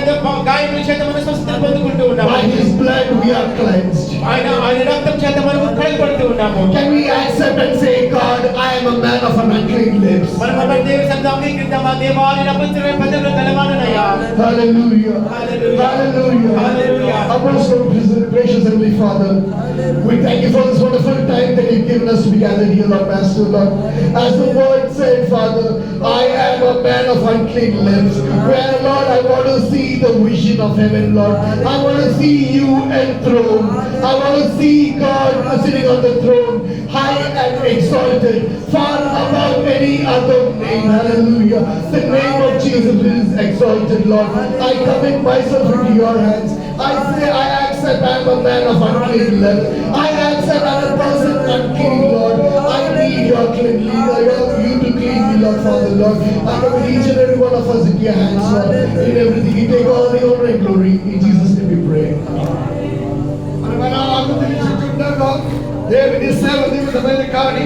గాయముల చేత మనం స్వస్థత పొందుకుంటూ ఉన్నాము. By his blood we are cleansed. ఆయన రక్తం చేత మనం కడగబడుతూ ఉన్నాము. Can we accept and say, God, I am a man of unclean lips? మనం మన దేవుని సన్నిధిలో అంగీకరిద్దామా? దేవా నేను అపవిత్రమైన పద్ధతులు గలవాడనయ్యా. Hallelujah. Hallelujah. Hallelujah. Hallelujah. Our most gracious Heavenly Father, we thank you for this wonderful time that you've given us to be gathered here, Lord Master, Lord. As the word said, Father, I am a man of unclean lips. Where, Lord, I want to see the vision of heaven, Lord. I want to see you enthroned. I want to see God sitting on the throne, high and exalted, far above any other name. Hallelujah. The name of Jesus is exalted, Lord. I commit myself into your hands. I say, I accept I am a man of unclean lips. I accept I am a person unclean, Lord. I need your you to clean me, Lord, Father, Lord. I commit each and every one of us into your hands, Lord. In everything, you take all the honor and glory. In Jesus' name we pray. దేవుని సేవ నిమిత్తమైన కార్యం